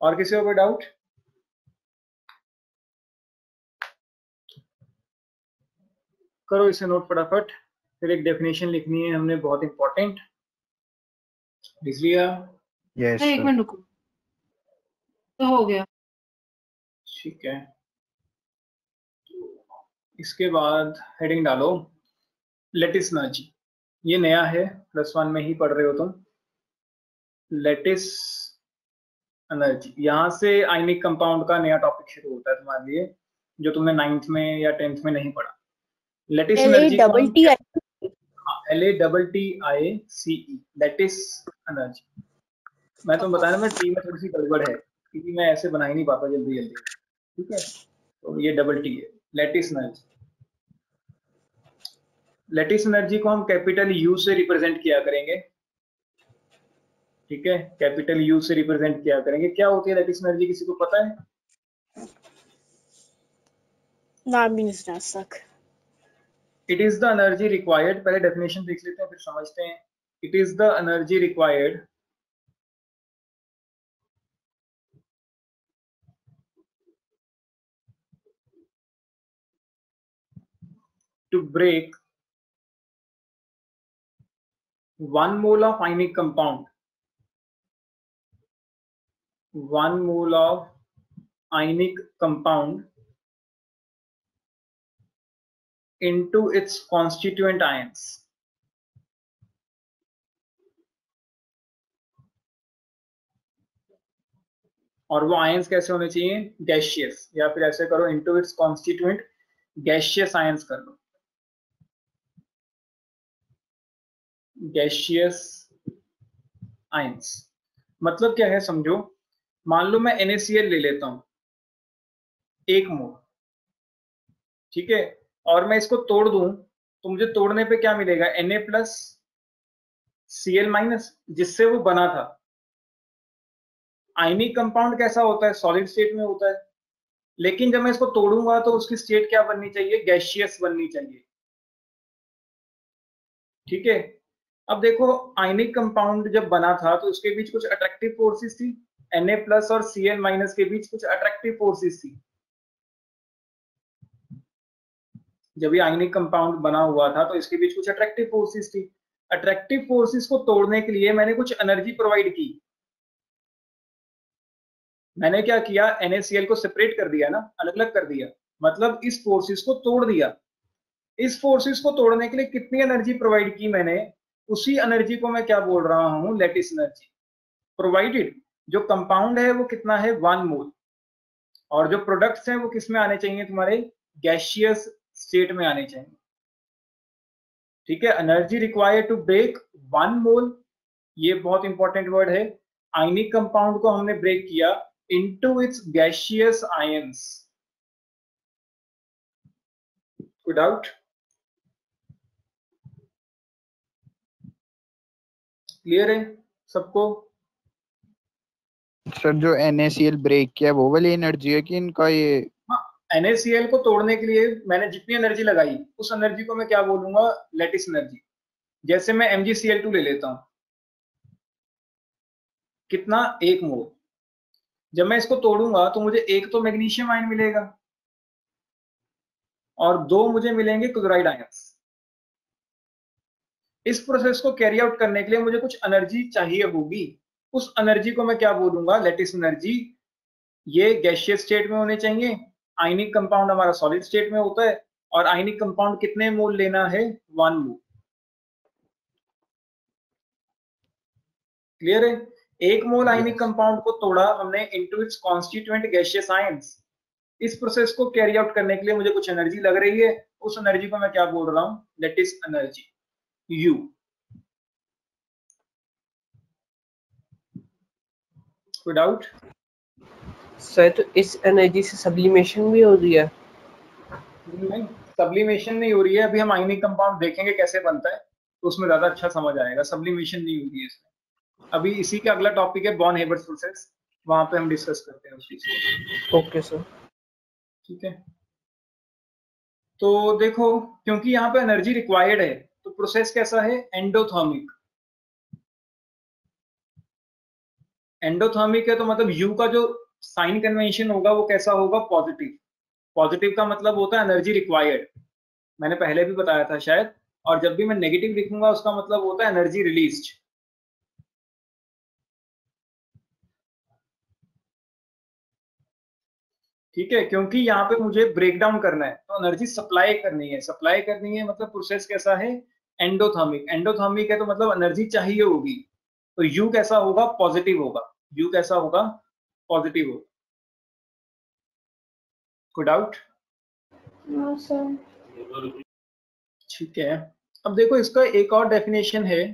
A: और किसी को कोई डाउट? करो इसे नोट फटाफट। फिर एक डेफिनेशन लिखनी है हमने, बहुत इंपॉर्टेंट। लिख लिया?
E: यस
C: एक
E: सर।
C: मिनट रुको, तो हो गया।
A: ठीक है, इसके बाद हेडिंग डालो लेटिस एनर्जी। ये नया है, +1 में ही पढ़ रहे हो तुम। लेटिस एनर्जी, यहाँ से आयनिक कंपाउंड का नया टॉपिक शुरू होता है तुम्हारे लिए, जो तुमने 9th में या 10th में नहीं पढ़ा। Lattice energy LATTICE, lattice energy. मैं तुम्हें बताया ना, मैं टी में थोड़ी सी गड़बड़ है क्योंकि मैं ऐसे बना ही नहीं पाता जल्दी जल्दी। ठीक है, तो ये डबल-T है, लेटिस एनर्जी। लेटिस एनर्जी को हम कैपिटल U से रिप्रेजेंट किया करेंगे। ठीक है, कैपिटल U से रिप्रेजेंट किया करेंगे। क्या होती है लेटिस एनर्जी, किसी को पता है?
D: नाम भी नहीं सुना सक।
A: It is the energy required, पहले डेफिनेशन देख लेते हैं फिर समझते हैं। It is the energy required to break 1 mole of ionic compound, 1 mole of ionic compound into its constituent ions. और वो आयंस कैसे होने चाहिए? गैसियस, या फिर ऐसे करो into its constituent gaseous ions कर लो, गैसियस आयंस। मतलब क्या है समझो, मान लो मैं NaCl ले लेता हूं 1 मोल, ठीक है, और मैं इसको तोड़ दूं तो मुझे तोड़ने पे क्या मिलेगा? Na+Cl-, जिससे वो बना था। आयनिक कंपाउंड कैसा होता है? सॉलिड स्टेट में होता है, लेकिन जब मैं इसको तोड़ूंगा तो उसकी स्टेट क्या बननी चाहिए? गैसियस बननी चाहिए। ठीक है, अब देखो आयनिक कंपाउंड जब बना था तो उसके बीच कुछ अट्रैक्टिव फोर्सेस थी, Na+ और Cl- के बीच कुछ अट्रैक्टिव फोर्सेस थी। जब ये आयनिक कंपाउंड बना हुआ था तो इसके बीच कुछ अट्रैक्टिव फोर्सेस थी। अट्रैक्टिव फोर्सेस को तोड़ने के लिए मैंने कुछ एनर्जी प्रोवाइड की। मैंने क्या किया? NaCl को सेपरेट कर दिया ना, अलग अलग कर दिया, मतलब इस फोर्सेस को तोड़ दिया। इस फोर्सेस को तोड़ने के लिए कितनी एनर्जी प्रोवाइड की मैंने, उसी एनर्जी को मैं क्या बोल रहा हूं? Lattice energy. प्रोवाइडेड जो कंपाउंड है वो कितना है? 1 मोल, और जो प्रोडक्ट्स हैं वो किस में आने चाहिए? तुम्हारे गैसियस स्टेट में आने चाहिए। ठीक है, एनर्जी रिक्वायर्ड टू ब्रेक 1 मोल, ये बहुत इंपॉर्टेंट वर्ड है। आयनिक कंपाउंड को हमने ब्रेक किया इनटू इट्स गैसियस आयंस। कोई डाउट? क्लियर है सबको?
E: सर जो NaCl ब्रेक किया वो वाली एनर्जी है कि इनका ये?
A: हाँ, NaCl को तोड़ने के लिए मैंने जितनी एनर्जी लगाई उस एनर्जी को मैं क्या बोलूंगा? Lattice energy. जैसे मैं MgCl2 ले लेता हूं, कितना? 1 मोल। जब मैं इसको तोड़ूंगा तो मुझे एक तो मैग्नीशियम आयन मिलेगा और 2 मुझे मिलेंगे क्लोराइड आयंस। इस प्रोसेस को कैरी आउट करने के लिए मुझे कुछ एनर्जी चाहिए होगी, उस एनर्जी को मैं क्या बोलूंगा? Lattice energy. ये गैसियस स्टेट में होने चाहिए, आयनिक कंपाउंड हमारा सॉलिड स्टेट में होता है, और आयनिक कंपाउंड कितने मोल लेना है? 1 मोल। क्लियर है? 1 मोल आयनिक कंपाउंड को तोड़ा हमने into its constituent gaseous ions. इस प्रोसेस को कैरी आउट करने के लिए मुझे कुछ एनर्जी लग रही है, उस एनर्जी को मैं क्या बोल रहा हूं? Lattice energy, U। कोई डाउट?
F: सर तो इस एनर्जी से सब्लिमेशन भी हो रही है?
A: नहीं, सब्लिमेशन नहीं हो रही है। अभी हम आयनिक कंपाउंड देखेंगे कैसे बनता है, तो उसमें ज्यादा अच्छा समझ आएगा। सब्लिमेशन नहीं हो रही है इसमें। अभी इसी का अगला टॉपिक है बॉन हेबर्स प्रोसेस, वहां पे हम डिस्कस करते हैं उस चीज को।
F: Okay sir.
A: ठीक है, तो देखो, क्योंकि यहाँ पे एनर्जी रिक्वायर्ड है तो प्रोसेस कैसा है? एंडोथर्मिक। एंडोथर्मिक है तो मतलब U का जो साइन कन्वेंशन होगा वो कैसा होगा? पॉजिटिव। पॉजिटिव का मतलब होता है एनर्जी रिक्वायर्ड, मैंने पहले भी बताया था शायद। और जब भी मैं नेगेटिव लिखूंगा उसका मतलब होता है एनर्जी रिलीज्ड। ठीक है, क्योंकि यहाँ पे मुझे ब्रेक डाउन करना है तो एनर्जी सप्लाई करनी है। सप्लाई करनी है मतलब प्रोसेस कैसा है? एंडोथर्मिक। एंडोथर्मिक है तो मतलब एनर्जी चाहिए होगी, तो U कैसा होगा? पॉजिटिव होगा। U कैसा होगा? पॉजिटिव होगा। कोई डाउट?
B: No sir.
A: ठीक है, अब देखो इसका एक और डेफिनेशन है,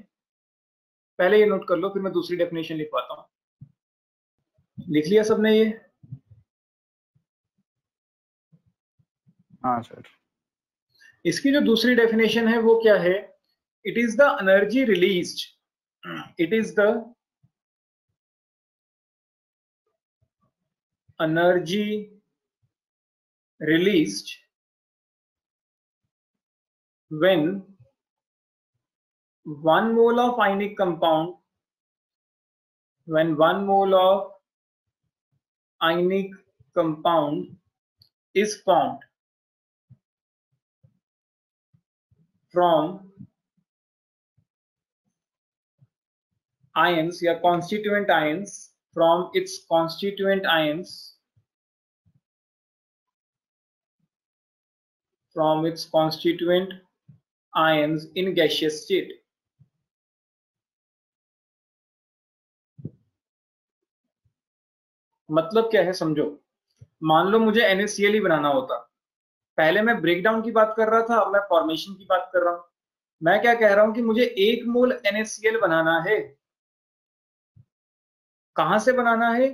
A: पहले ये नोट कर लो फिर मैं दूसरी डेफिनेशन लिखवाता हूँ। लिख लिया सबने ये?
E: हाँ सर।
A: इसकी जो दूसरी डेफिनेशन है वो क्या है? It is the energy released, it is the energy released when 1 mole of ionic compound, when 1 mole of ionic compound is formed from ions या constituent ions, from its constituent ions, from its constituent ions in gaseous state। मतलब क्या है समझो। मान लो मुझे NaCl ही बनाना होता, पहले मैं ब्रेकडाउन की बात कर रहा था, अब मैं फॉर्मेशन की बात कर रहा हूं। मैं क्या कह रहा हूं कि मुझे 1 मोल NaCl बनाना है। कहां से बनाना है?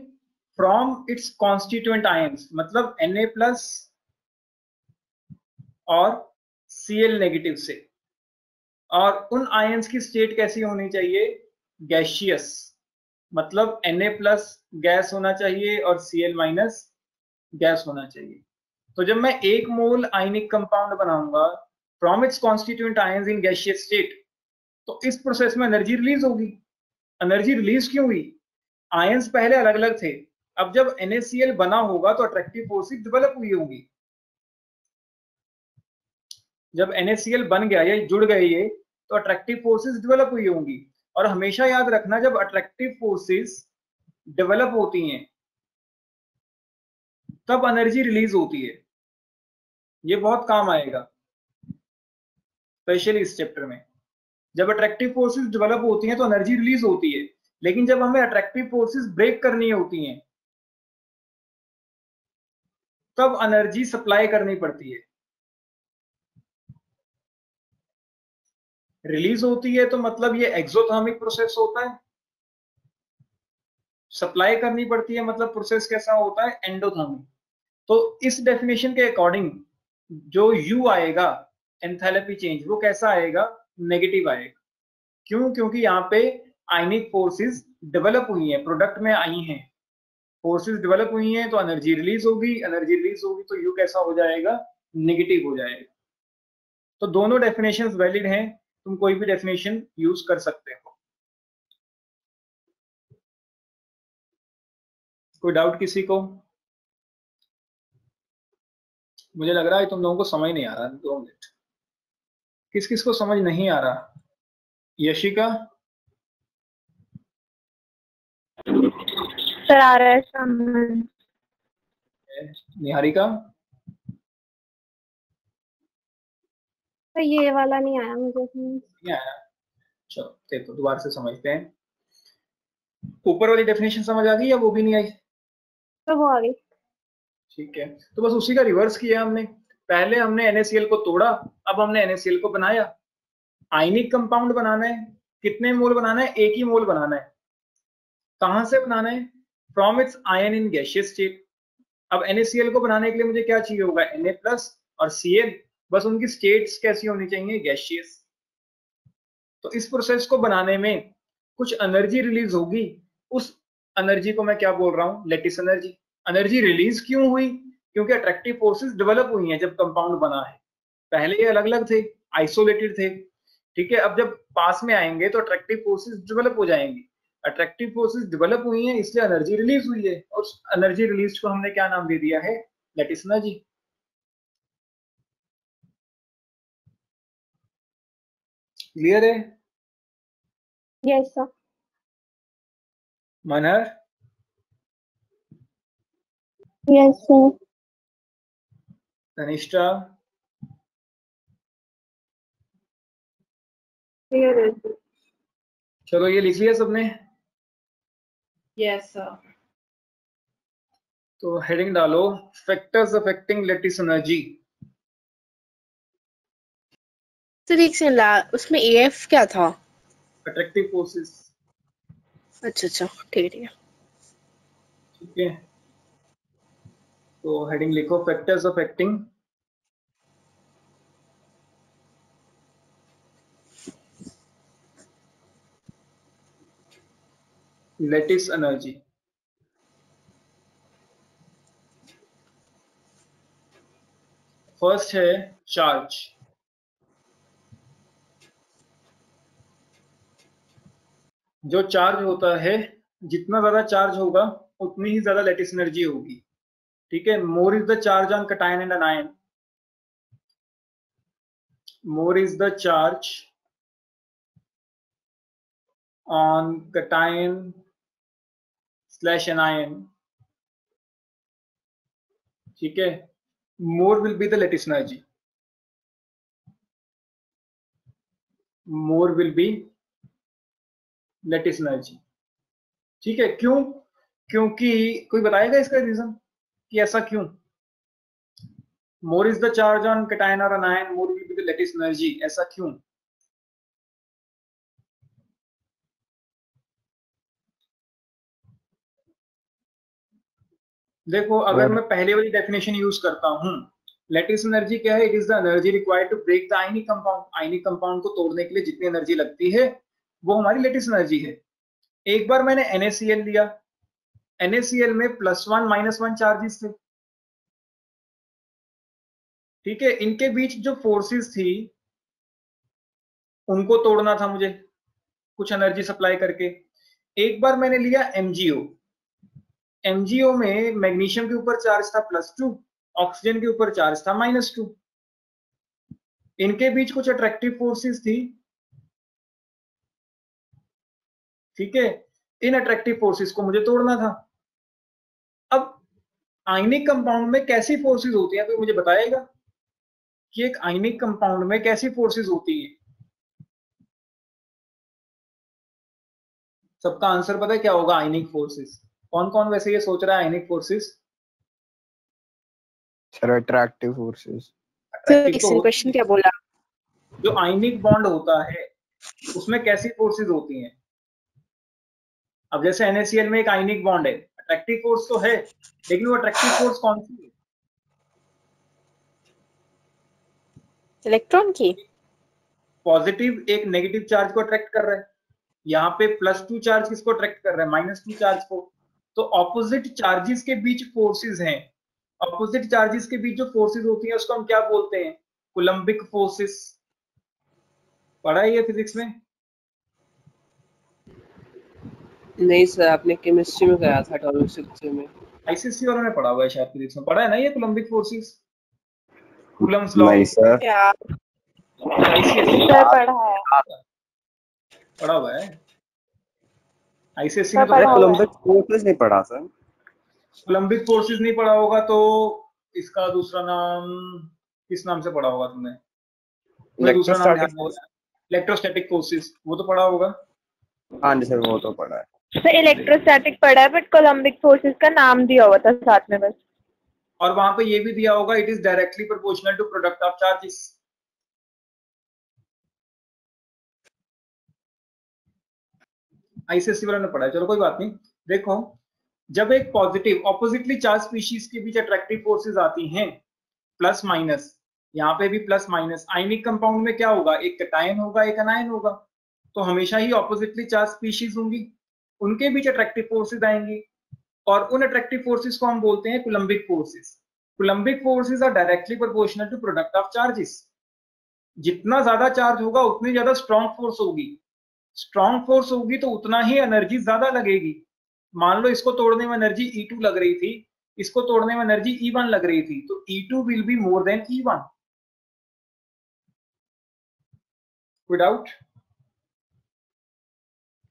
A: फ्रॉम इट्स कॉन्स्टिट्यूएंट आयंस, मतलब Na प्लस और Cl नेगेटिव से। और उन आयंस की स्टेट कैसी होनी चाहिए? गैसियस, मतलब Na प्लस गैस होना चाहिए और Cl माइनस गैस होना चाहिए। तो जब मैं 1 मोल आयनिक कंपाउंड बनाऊंगा from its constituent ions in gaseous state, तो इस प्रोसेस में एनर्जी रिलीज होगी। एनर्जी रिलीज क्यों हुई? आयंस पहले अलग अलग थे, अब जब NaCl बना होगा तो अट्रैक्टिव फोर्सेस डेवलप हुई होंगी। जब NaCl बन गया या जुड़ गए ये, तो अट्रैक्टिव फोर्सेस डेवलप हुई होंगी। और हमेशा याद रखना, जब अट्रैक्टिव फोर्सेस डेवलप होती हैं तब एनर्जी रिलीज होती है। ये बहुत काम आएगा स्पेशली इस चैप्टर में। जब अट्रैक्टिव फोर्सेस डेवलप होती हैं तो एनर्जी रिलीज होती है, लेकिन जब हमें अट्रैक्टिव फोर्सेस ब्रेक करनी होती हैं तब एनर्जी सप्लाई करनी पड़ती है। रिलीज होती है तो मतलब ये एक्सोथर्मिक प्रोसेस होता है, सप्लाई करनी पड़ती है मतलब प्रोसेस कैसा होता है? एंडोथर्मिक। तो इस डेफिनेशन के अकॉर्डिंग जो U आएगा एंथैल्पी चेंज, वो कैसा आएगा? नेगेटिव आएगा। क्यों? क्योंकि यहाँ पे आयनिक फोर्सेस डेवलप हुई हैं, प्रोडक्ट में आई हैं, फोर्सेस डेवलप हुई हैं, तो एनर्जी रिलीज होगी, एनर्जी रिलीज होगी तो यू कैसा हो जाएगा, नेगेटिव हो जाएगा। तो दोनों डेफिनेशंस वैलिड हैं, तुम कोई भी डेफिनेशन यूज कर सकते हो। कोई डाउट किसी को? मुझे लग रहा है तुम लोगों को समझ नहीं आ रहा। 2 मिनट, किस किस को समझ नहीं आ रहा? यशिका?
G: सर आ रहा है समझ।
A: निहारिका?
G: तो ये वाला नहीं आया मुझे समझ।
A: नहीं आया? चलो देखो दोबारा से समझते हैं। ऊपर वाली डेफिनेशन समझ आ गई या वो भी नहीं आई?
G: तो वो आ गई।
A: ठीक है, तो बस उसी का रिवर्स किया हमने। पहले हमने NaCl को तोड़ा, अब हमने NaCl को बनाया। आयनिक कंपाउंड बनाना है, कितने मोल बनाना है? 1 ही मोल बनाना है। कहां से बनाना है? From its ion in gaseous state. अब NaCl को बनाने के लिए मुझे क्या चाहिए होगा? Na+ और Cl, बस उनकी स्टेट्स कैसी होनी चाहिए? गैसियस। तो इस प्रोसेस को बनाने में कुछ एनर्जी रिलीज होगी, उस एनर्जी को मैं क्या बोल रहा हूं? Lattice energy. एनर्जी रिलीज क्यों हुई? क्योंकि अट्रैक्टिव फोर्सेस डेवलप हुई हैं जब कंपाउंड बना है। पहले ये अलग अलग थे, आइसोलेटेड थे, ठीक है। अब जब पास में आएंगे तो अट्रैक्टिव फोर्सेस डेवलप हो जाएंगी। अट्रैक्टिव फोर्सेस डेवलप हुई हैं इसलिए एनर्जी रिलीज हुई है, और एनर्जी रिलीज को हमने क्या नाम दे दिया है? Lattice energy. क्लियर है?
G: Yes sir.
A: Manhar?
G: Yes sir.
A: Tanishtha?
B: Clear है।
A: चलो ये लिख लिया सबने?
C: Yes sir.
A: तो हेडिंग डालो, factors affecting lattice energy.
D: Sir एक सेकंड, उसमें AF क्या था?
A: Attractive forces.
D: अच्छा अच्छा, ठीक है।
A: ठीक है, तो हेडिंग लिखो, factors affecting lattice energy. First है चार्ज। जो चार्ज होता है, जितना ज्यादा चार्ज होगा उतनी ही ज्यादा लेटिस एनर्जी होगी। ठीक है, मोर is the charge on cation and anion, more is the charge on cation / anion, ठीक है, मोर will be the lattice energy, more will B lattice energy. ठीक है, क्यों? क्योंकि कोई बताएगा इसका रीजन कि ऐसा क्यों? More is the charge on cation और anion, more will be the lattice energy, ऐसा क्यों? देखो अगर मैं पहले वाली डेफिनेशन यूज करता हूं, लेटिस एनर्जी क्या है? It is the energy required to break the ionic compound. Ionic compound को तोड़ने के लिए जितनी एनर्जी लगती है वो हमारी लेटिस एनर्जी है। एक बार मैंने NaCl लिया, NaCl में +1 -1 चार्जेस थे, ठीक है। इनके बीच जो फोर्सेस थी उनको तोड़ना था मुझे कुछ एनर्जी सप्लाई करके। एक बार मैंने लिया MgO, MgO में मैग्नीशियम के ऊपर चार्ज था +2, ऑक्सीजन के ऊपर चार्ज था -2। इनके बीच कुछ अट्रैक्टिव फोर्सेस थी, ठीक है। इन अट्रैक्टिव फोर्सेस को मुझे तोड़ना था। अब आयनिक कंपाउंड में कैसी फोर्सेस होती हैं, कोई मुझे बताएगा कि एक आयनिक कंपाउंड में कैसी फोर्सेस होती हैं? सबका आंसर पता है क्या होगा? Ionic forces. कौन कौन वैसे ये सोच रहा है ionic forces?
E: Sir attractive forces.
D: Question क्या बोला?
A: जो आयनिक बॉन्ड होता है उसमें कैसी फोर्सेस होती हैं? अब जैसे NaCl में एक आयनिक बॉन्ड है, अट्रैक्टिव फोर्स तो है, लेकिन वो अट्रैक्टिव फोर्स कौन सी है?
D: इलेक्ट्रॉन की।
A: पॉजिटिव एक नेगेटिव चार्ज को अट्रैक्ट कर रहा है, यहाँ पे +2 चार्ज किसको अट्रैक्ट कर रहा है, -2 चार्ज को। तो ऑपोजिट चार्जेस के बीच फोर्सेस हैं, ऑपोजिट चार्जेस के बीच जो फोर्सेस होती है उसको हम क्या बोलते हैं, कूलम्बिक फोर्सेस। पढ़ा है ये फिजिक्स में?
F: नहीं सर, आपने केमिस्ट्री में कराया था एटॉमिक स्ट्रक्चर में।
A: आईसीएससी वालों ने पढ़ा हुआ है शायद, फिजिक्स में पढ़ा है ना ये कूलम्बिक फोर्सेस, कूलम्ब्स लॉ।
H: नहीं सर,
A: आईसीएससी
B: सर पढ़ा है,
A: पढ़ा हुआ है, आईसीएससी ने
B: सर
A: तो
B: पढ़ा हुआ है।
H: कोलंबिक फोर्सेस नहीं पढ़ा सर।
A: कोलम्बिक फोर्सेस नहीं पढ़ा होगा तो इसका दूसरा नाम किस नाम से पढ़ा होगा तुमने, मुझे दूसरा नाम ध्यान नहीं आ रहा। इलेक्ट्रोस्टैटिक फोर्सेस, वो तो पढ़ा होगा।
H: हाँ जी सर, वो तो पढ़ा है।
B: सर इलेक्ट्रोस्टैटिक पढ़ा है, बट कोलम्बिक फोर्सेस का नाम दिया हुआ था साथ में बस।
A: और वहां पे ये भी दिया होगा, it is directly proportional to product of charges. ICSC वालों ने पढ़ा है, चलो कोई बात नहीं। देखो, जब एक पॉजिटिव ऑपोजिटली चार्ज स्पीशीज के बीच अट्रैक्टिव फोर्सेस आती हैं, प्लस माइनस, यहाँ पे भी प्लस माइनस, आयनिक कंपाउंड में क्या होगा, एक कैटायन होगा एक एनायन होगा, तो हमेशा ही ऑपोजिटली चार्ज स्पीशीज होंगी, उनके बीच अट्रैक्टिव फोर्सेस आएंगी, और उन अट्रैक्टिव फोर्सेस को हम बोलते हैं coulombic forces. Coulombic forces are directly proportional to product of charges. जितना ज्यादा चार्ज होगा उतनी ज्यादा स्ट्रॉन्ग फोर्स होगी, स्ट्रॉन्ग फोर्स होगी तो उतना ही एनर्जी ज्यादा लगेगी। मान लो इसको तोड़ने में एनर्जी E2 लग रही थी, इसको तोड़ने में एनर्जी E1 लग रही थी, तो E2 will be more than E1। कोई डाउट?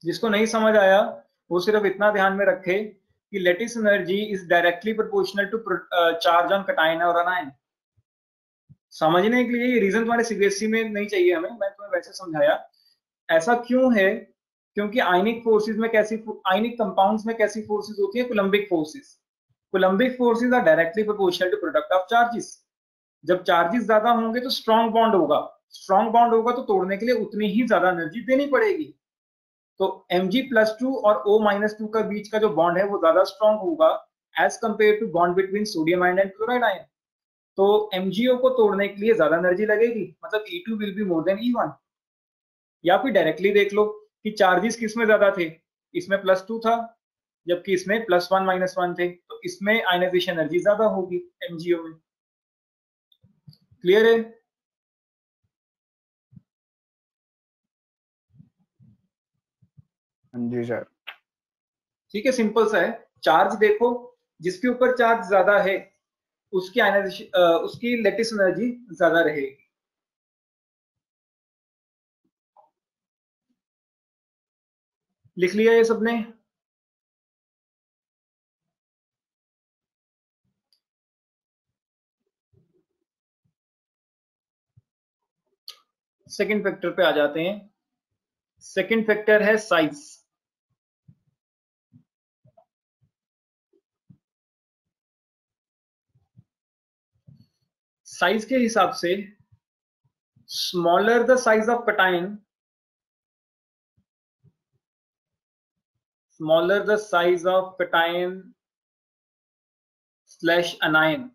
A: जिसको नहीं समझ आया वो सिर्फ इतना ध्यान में रखे कि lattice energy is directly proportional to charge on cation और एनायन। समझने के लिए ये रीजन तुम्हारे सीबीएसई में नहीं चाहिए हमें, मैं तुम्हें वैसे समझाया। ऐसा क्यों है? क्योंकि आयनिक फोर्सेस में कैसी, आयनिक कंपाउंड्स में कैसी फोर्सेस होती है, coulombic forces. Coulombic forces are directly proportional to product of charges. जब चार्जेस ज्यादा होंगे तो स्ट्रॉन्ग बॉन्ड होगा, स्ट्रॉन्ग बॉन्ड होगा तो तोड़ने के लिए उतनी ही ज्यादा एनर्जी देनी पड़ेगी। तो Mg+2 और O-2 का बीच का जो बॉन्ड है वो ज्यादा स्ट्रॉन्ग होगा as compare to bond between sodium ion and chloride ion. तो MgO को तोड़ने के लिए ज्यादा एनर्जी लगेगी, मतलब E2 will be more than E1। या फिर डायरेक्टली देख लो कि चार्जेस किसमें ज्यादा थे, इसमें +2 था, जबकि इसमें +1 -1 थे, तो इसमें आयनाइजेशन एनर्जी ज्यादा होगी MgO में। क्लियर है?
E: जी सर।
A: ठीक है, सिंपल सा है। चार्ज देखो, जिसके ऊपर चार्ज ज्यादा है उसकी आयनाइजेशन, उसकी लेटिस एनर्जी ज्यादा रहेगी। लिख लिया ये सबने? सेकंड फैक्टर पे आ जाते हैं। सेकंड फैक्टर है साइज। साइज के हिसाब से smaller the size of cation, smaller the size of cation slash anion,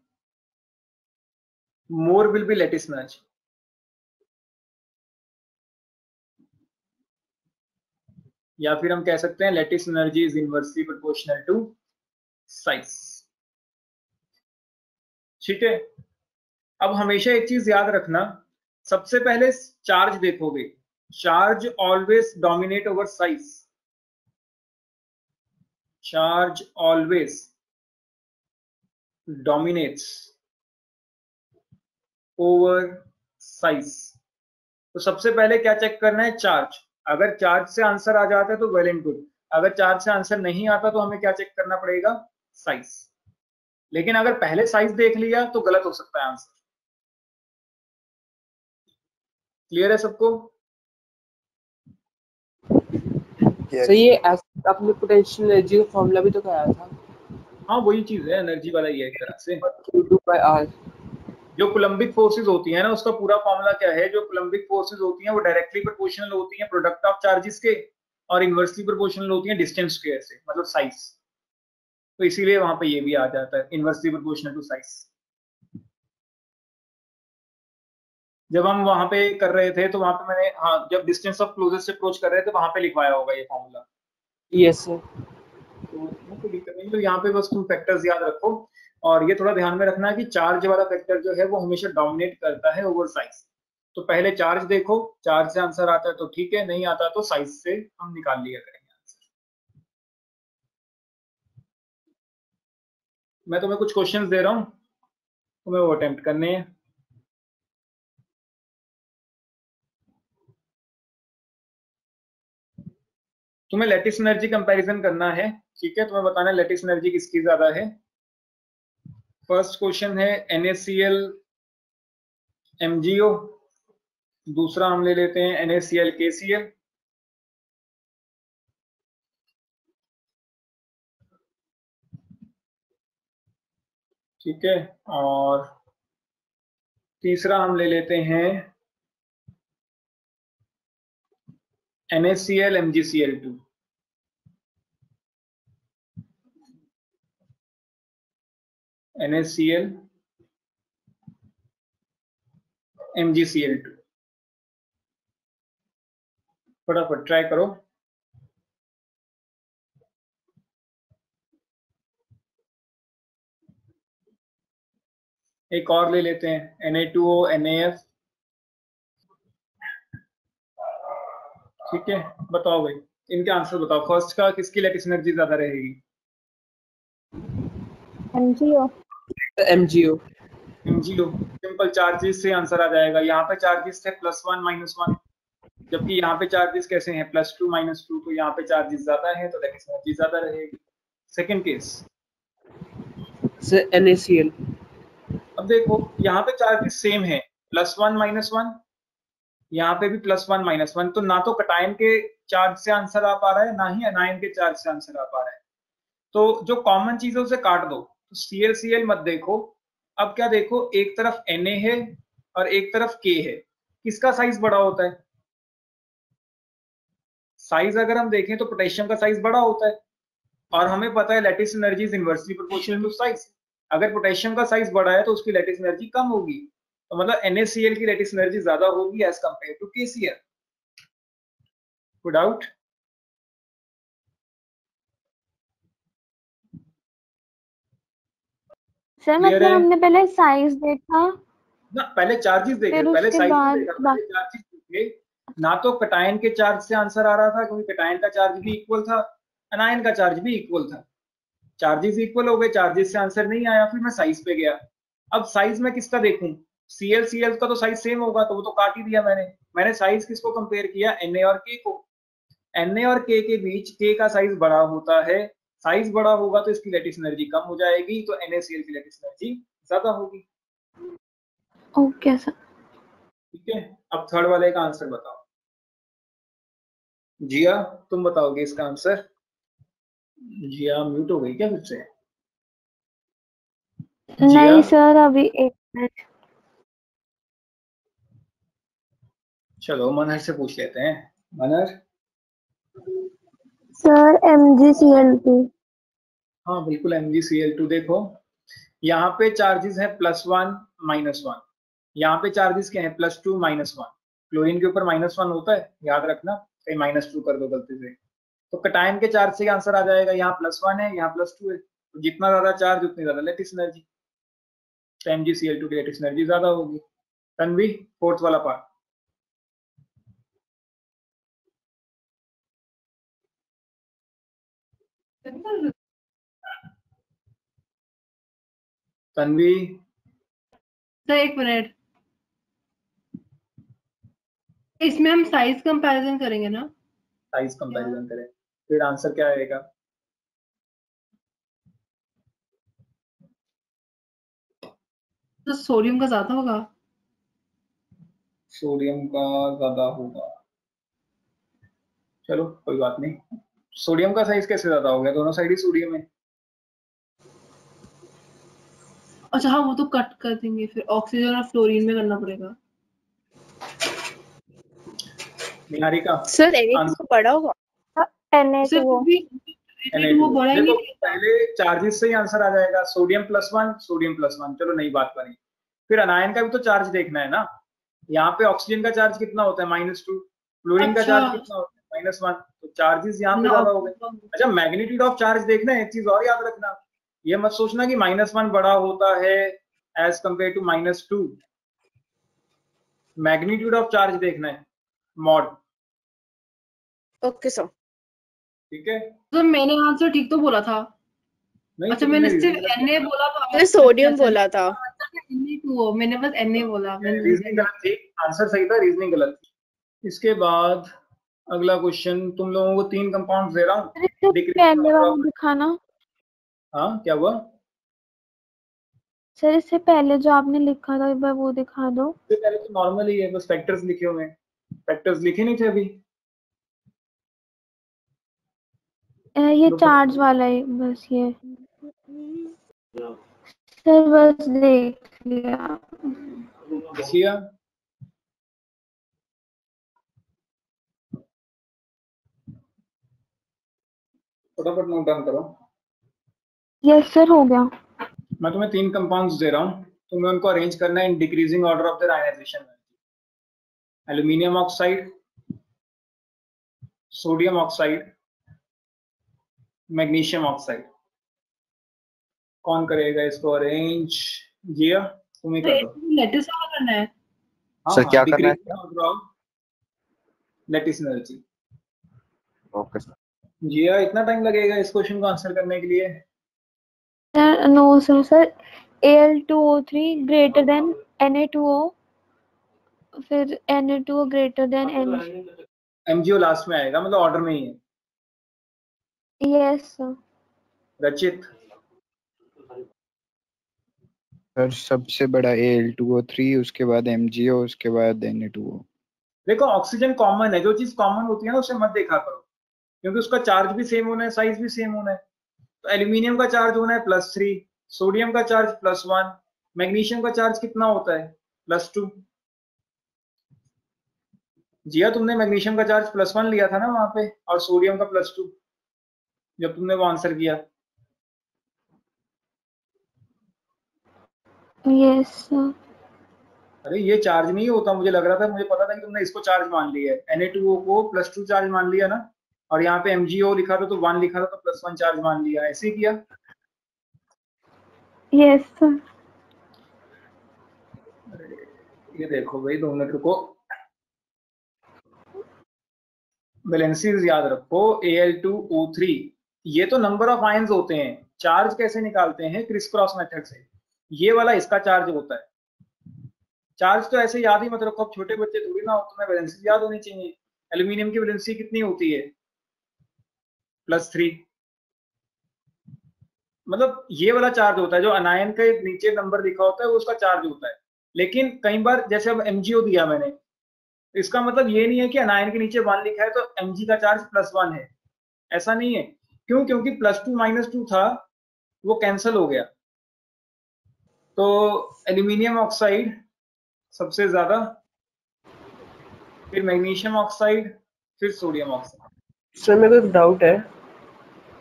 A: more will be lattice energy. या फिर हम कह सकते हैं lattice energy is inversely proportional to size. ठीक है, अब हमेशा एक चीज याद रखना, सबसे पहले चार्ज देखोगे, charge always dominate over size, charge always dominates over size. तो सबसे पहले क्या चेक करना है, चार्ज। अगर चार्ज से आंसर आ जाता है तो वेल एंड गुड, अगर चार्ज से आंसर नहीं आता तो हमें क्या चेक करना पड़ेगा, साइज। लेकिन अगर पहले साइज देख लिया तो गलत हो सकता है आंसर। क्लियर है सबको?
F: तो ये आपने पोटेंशियल एनर्जी का फॉर्मूला भी तो कराया था।
A: हाँ वही चीज है, एनर्जी वाला ही है एक तरह से।
F: Q2/R।
A: जो कूलम्बिक फोर्सेस होती है ना, उसका पूरा फॉर्मूला क्या है, जो कूलम्बिक फोर्सेस होती हैं वो डायरेक्टली प्रोपोर्शनल होती हैं प्रोडक्ट ऑफ चार्जेस के, और इनवर्सली प्रोपोर्शनल होती हैं डिस्टेंस स्क्वायर से, मतलब साइज। तो इसीलिए वहां पे ये भी आ जाता है, इनवर्सली प्रोपोर्शनल टू साइज। जब हम वहां पे कर रहे थे तो वहां पे मैंने, हाँ, जब डिस्टेंस ऑफ क्लोजेस्ट अप्रोच कर रहे थे वहां पे लिखवाया होगा ये फॉर्मूला।
F: Yes sir.
A: तो कोई दिक्कत नहीं, तो यहाँ पे बस तुम फैक्टर्स याद रखो। और ये थोड़ा ध्यान में रखना है कि चार्ज वाला फैक्टर जो है वो हमेशा डोमिनेट करता है ओवर साइज। तो पहले चार्ज देखो, चार्ज से आंसर आता है तो ठीक है, नहीं आता तो साइज से हम निकाल लिया करेंगे आंसर। मैं तुम्हें कुछ क्वेश्चंस दे रहा हूँ, तुम्हें वो अटेम्प्ट करने हैं। तुम्हें लैटिस एनर्जी कंपैरिजन करना है, ठीक है, तुम्हें बताना है लैटिस एनर्जी किसकी ज्यादा है। फर्स्ट क्वेश्चन है NaCl MgO, दूसरा हम ले लेते हैं NaCl KCl। ठीक है, और तीसरा हम ले लेते हैं NaCl MgCl2। NaCl MgCl2, फटाफट ट्राई करो। एक और ले लेते हैं Na2O NaF। ठीक है, बताओ भाई, इनके आंसर बताओ। फर्स्ट का किसकी लैटिस एनर्जी ज्यादा रहेगी?
G: MgO।
F: MgO।
A: MgO, simple charges से आंसर आ जाएगा। यहाँ पे चार्जेस थे +1 -1, जबकि यहाँ पे चार्जेस कैसे हैं +2 -2, तो यहाँ पे चार्जेस ज्यादा है तो लैटिस एनर्जी ज्यादा रहेगी। Second case
F: sir NaCl।
A: अब देखो यहाँ पे चार्जेस सेम है, +1 -1, यहाँ पे भी +1 -1, तो ना तो कटायन के चार्ज से आंसर आ पा रहा है ना ही अनायन के चार्ज से आंसर आ पा रहा है। तो जो कॉमन चीज है उसे काट दो, तो ClCl मत देखो। अब क्या देखो, एक तरफ Na है और एक तरफ K है, किसका साइज बड़ा होता है? साइज अगर हम देखें तो पोटेशियम का साइज बड़ा होता है, और हमें पता है lattice energy is inversely proportional to size. अगर पोटेशियम का साइज बड़ा है तो उसकी लैटिस एनर्जी कम होगी, तो मतलब NaCl की लैटिस एनर्जी ज्यादा होगी एज कंपेयर टू KCl। कोई डाउट?
G: सर
A: Clear
G: मतलब
A: है
G: हमने पहले साइज देखा,
A: ना, पहले चार्जेस देखे,
G: फिर
A: पहले
G: उसके
A: साइज
G: बाद
A: देखा, पहले चार्जेस देखे। ना तो कटायन के चार्ज से आंसर आ रहा था, क्योंकि कटायन का चार्ज भी इक्वल था, अनायन का चार्ज भी इक्वल था। चार्जेस इक्वल हो गए, चार्जेस से आंसर नहीं आया, फिर मैं साइज पे गया। अब साइज में किसका देखूं? ClCl का तो साइज सेम होगा, तो वो तो काट ही दिया मैंने साइज किसको कंपेयर किया? Na और K को। Na और K के बीच K का साइज बड़ा होता है, साइज बड़ा होगा तो इसकी लैटिस एनर्जी कम हो जाएगी, तो NaCl की लैटिस एनर्जी ज्यादा होगी।
G: Okay sir.
A: ठीक है, अब थर्ड वाले का आंसर बताओ। जिया, तुम बताओगे इसका आंसर? जिया म्यूट हो गई क्या फिर से?
G: नहीं सर, अभी एक मिनट।
A: चलो मनहर से पूछ लेते हैं। मनहर?
G: Sir MgCl2।
A: हाँ बिल्कुल, MgCl2। देखो यहाँ पे चार्जेस है +1 -1, यहाँ पे चार्जेस क्या है +2 -1। क्लोरीन के ऊपर -1 होता है, याद रखना, कहीं -2 कर दो गलती से। तो कटायन के चार्ज से आंसर आ जाएगा, यहाँ +1 है यहाँ +2 है, तो जितना ज्यादा चार्ज उतनी ज्यादा लैटिस एनर्जी, तो MgCl2 की लैटिस एनर्जी ज्यादा होगी। तन्वी, फोर्थ वाला पार्ट। तन्वी,
C: सर एक मिनट, इसमें हम साइज कंपैरिजन करेंगे ना?
A: साइज कंपैरिजन करें, फिर आंसर क्या आएगा?
C: तो सोडियम का ज्यादा होगा।
A: सोडियम का ज्यादा होगा, चलो कोई बात नहीं। सोडियम का साइज कैसे ज्यादा हो गया? दोनों साइड ही सोडियम है।
C: अच्छा हाँ, वो तो कट कर देंगे, फिर ऑक्सीजन और फ्लोरीन में करना पड़ेगा।
A: निहारिका?
D: सर Na2 तो बड़ा होगा।
C: Sir
G: Na2O।
C: भी वो बड़ा ही
A: देखो
C: नहीं।
A: पहले चार्जेस से ही आंसर आ जाएगा, सोडियम +1 सोडियम +1, चलो नई बात बनी। फिर अनायन का भी तो चार्ज देखना है ना, यहाँ पे ऑक्सीजन का चार्ज कितना होता है -2, क्लोरीन का
C: अच्छा।
A: चार्ज कितना होता है -1, तो चार्जेस यहाँ पे
C: ना,
A: ज्यादा हो गए। अच्छा, मैग्नीट्यूड ऑफ चार्ज देखना है, एक चीज और याद रखना, ये मत सोचना कि -1 बड़ा होता है as compare to -2, magnitude of charge देखना है, मॉड।
D: Okay sir.
A: ठीक है,
C: तो मैंने आंसर ठीक तो बोला था।
A: नहीं
C: अच्छा,
A: तो
C: मैंने
A: तुमने
C: सिर्फ
A: रीजनिंग
C: Na बोला तो
D: मैंने सोडियम बोला था।
C: Na2O, मैंने बस Na बोला।
A: रीजनिंग गलत थी, आंसर सही था, रीजनिंग गलत थी। इसके बाद अगला क्वेश्चन, तुम लोगों को 3 कंपाउंड दे रहा हूँ।
G: पहले वाला दिखाना।
A: हाँ, क्या हुआ?
G: सर इससे पहले जो आपने लिखा था एक बार वो दिखा दो।
A: इससे पहले तो नॉर्मल ही है, बस फैक्टर्स लिखे हुए हैं। फैक्टर्स लिखे नहीं थे अभी?
G: ये चार्ज वाला है बस ये। सर बस देख लिया।
A: देखिए, फटाफट नोट डाउन करो।
G: यस सर, हो गया।
A: मैं तुम्हें 3 कंपाउंड्स दे रहा हूँ, तुम्हें उनको अरेंज करना है in decreasing order of their ionisation. Aluminium oxide, sodium oxide, magnesium oxide. कौन करेगा इसको अरेंज? जिया, तुम ही कर दो।
C: लेटेस्ट वाला करना है।
H: सर, क्या करना है?
A: Decreasing order of lattice energy.
H: Okay sir.
A: Jiya, इतना टाइम लगेगा इस क्वेश्चन को आंसर करने के लिए?
G: Sir no sir Al2O3 greater than Na2O, फिर Na2O greater than Mg।
A: MgO last में आएगा, मतलब ऑर्डर में ही है।
G: Yes sir.
A: रचित,
E: सर सबसे बड़ा Al2O3, उसके बाद MgO, उसके बाद Na2O।
A: देखो ऑक्सीजन कॉमन है, जो चीज कॉमन होती है ना उसे मत देखा करो, क्योंकि उसका चार्ज भी सेम होना है, साइज भी सेम होना है। तो एल्यूमिनियम का चार्ज होना है +3, सोडियम का चार्ज +1, मैग्नीशियम का चार्ज कितना होता है +2। जिया, तुमने मैग्नीशियम का चार्ज +1 लिया था ना वहां पे, और सोडियम का +2, जब तुमने वो आंसर किया।
G: Yes sir.
A: अरे ये चार्ज नहीं होता, मुझे लग रहा था, मुझे पता था कि तुमने इसको चार्ज मान लिया है, Na2O को +2 चार्ज मान लिया ना, और यहाँ पे MgO लिखा था तो 1 लिखा था तो +1 चार्ज मान लिया, ऐसे ही किया।
G: Yes sir.
A: ये देखो भाई, 2 मिनट रुको। वैलेंसीज याद रखो, Al2O3, ये तो नंबर ऑफ आयंस होते हैं। चार्ज कैसे निकालते हैं? क्रिस क्रॉस मेथड से। ये वाला इसका चार्ज होता है। चार्ज तो ऐसे याद ही मत रखो, अब छोटे बच्चे थोड़ी ना हो, तुम्हें वैलेंसी याद होनी चाहिए। एल्यूमिनियम की वैलेंसी कितनी होती है? +3। मतलब ये वाला चार्ज होता है, जो अनायन के नीचे नंबर लिखा होता है वो उसका चार्ज होता है। लेकिन कई बार जैसे अब MgO दिया मैंने, इसका मतलब ये नहीं है कि अनायन के नीचे 1 लिखा है तो Mg का चार्ज +1 है, ऐसा नहीं है। क्यों? क्योंकि +2 -2 था, वो कैंसिल हो गया। तो एल्यूमिनियम ऑक्साइड सबसे ज्यादा, फिर मैग्नीशियम ऑक्साइड, फिर सोडियम ऑक्साइड।
F: सर मेरे को एक डाउट है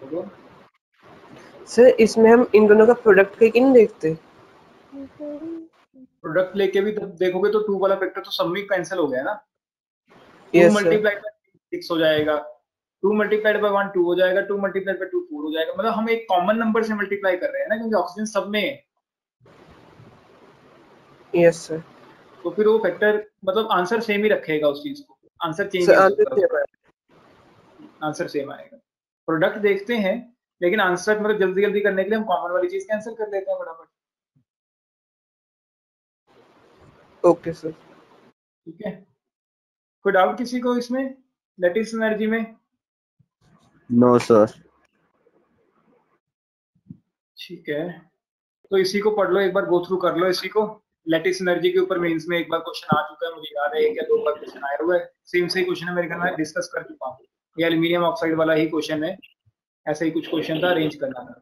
A: बोलो।
F: सर, इसमें हम इन दोनों का प्रोडक्ट करके नहीं देखते?
A: प्रोडक्ट लेके भी तब देखोगे तो 2 वाला फैक्टर तो सब में कैंसिल हो गया ना। 2
F: यस सर।
A: मल्टीप्लाइड बाय 6 हो जाएगा, 2 मल्टीप्लाइड बाय 1 2 हो जाएगा, 2 मल्टीप्लाइड बाय 2 4 हो जाएगा। मतलब हम एक कॉमन नंबर से मल्टीप्लाई कर रहे हैं ना, क्योंकि ऑक्सीजन सब में है।
F: Yes sir.
A: तो फिर वो फैक्टर मतलब आंसर सेम ही रखेगा उस चीज को, आंसर चेंज
F: सर
A: नहीं
F: आंसर
A: होता,
F: क्या है?
A: आंसर सेम आएगा। प्रोडक्ट देखते हैं, लेकिन आंसर मतलब जल्दी जल्दी करने के लिए हम कॉमन वाली चीज कैंसिल कर लेते हैं फटाफट।
F: Okay sir.
A: ठीक है, कोई डाउट किसी को इसमें लैटिस एनर्जी में?
H: No sir.
A: ठीक है, तो इसी को पढ़ लो एक बार, गो थ्रू कर लो इसी को। लैटिस एनर्जी के ऊपर मेंस में एक बार क्वेश्चन आ चुका है, मुझे याद है 1 या 2 बार क्वेश्चन आया हुआ है। सेम से ही क्वेश्चन है, मेरे ख्याल में डिस्कस कर चुका हूँ। ये एल्यूमिनियम ऑक्साइड वाला ही क्वेश्चन है, ऐसा ही कुछ क्वेश्चन था, अरेंज करना था।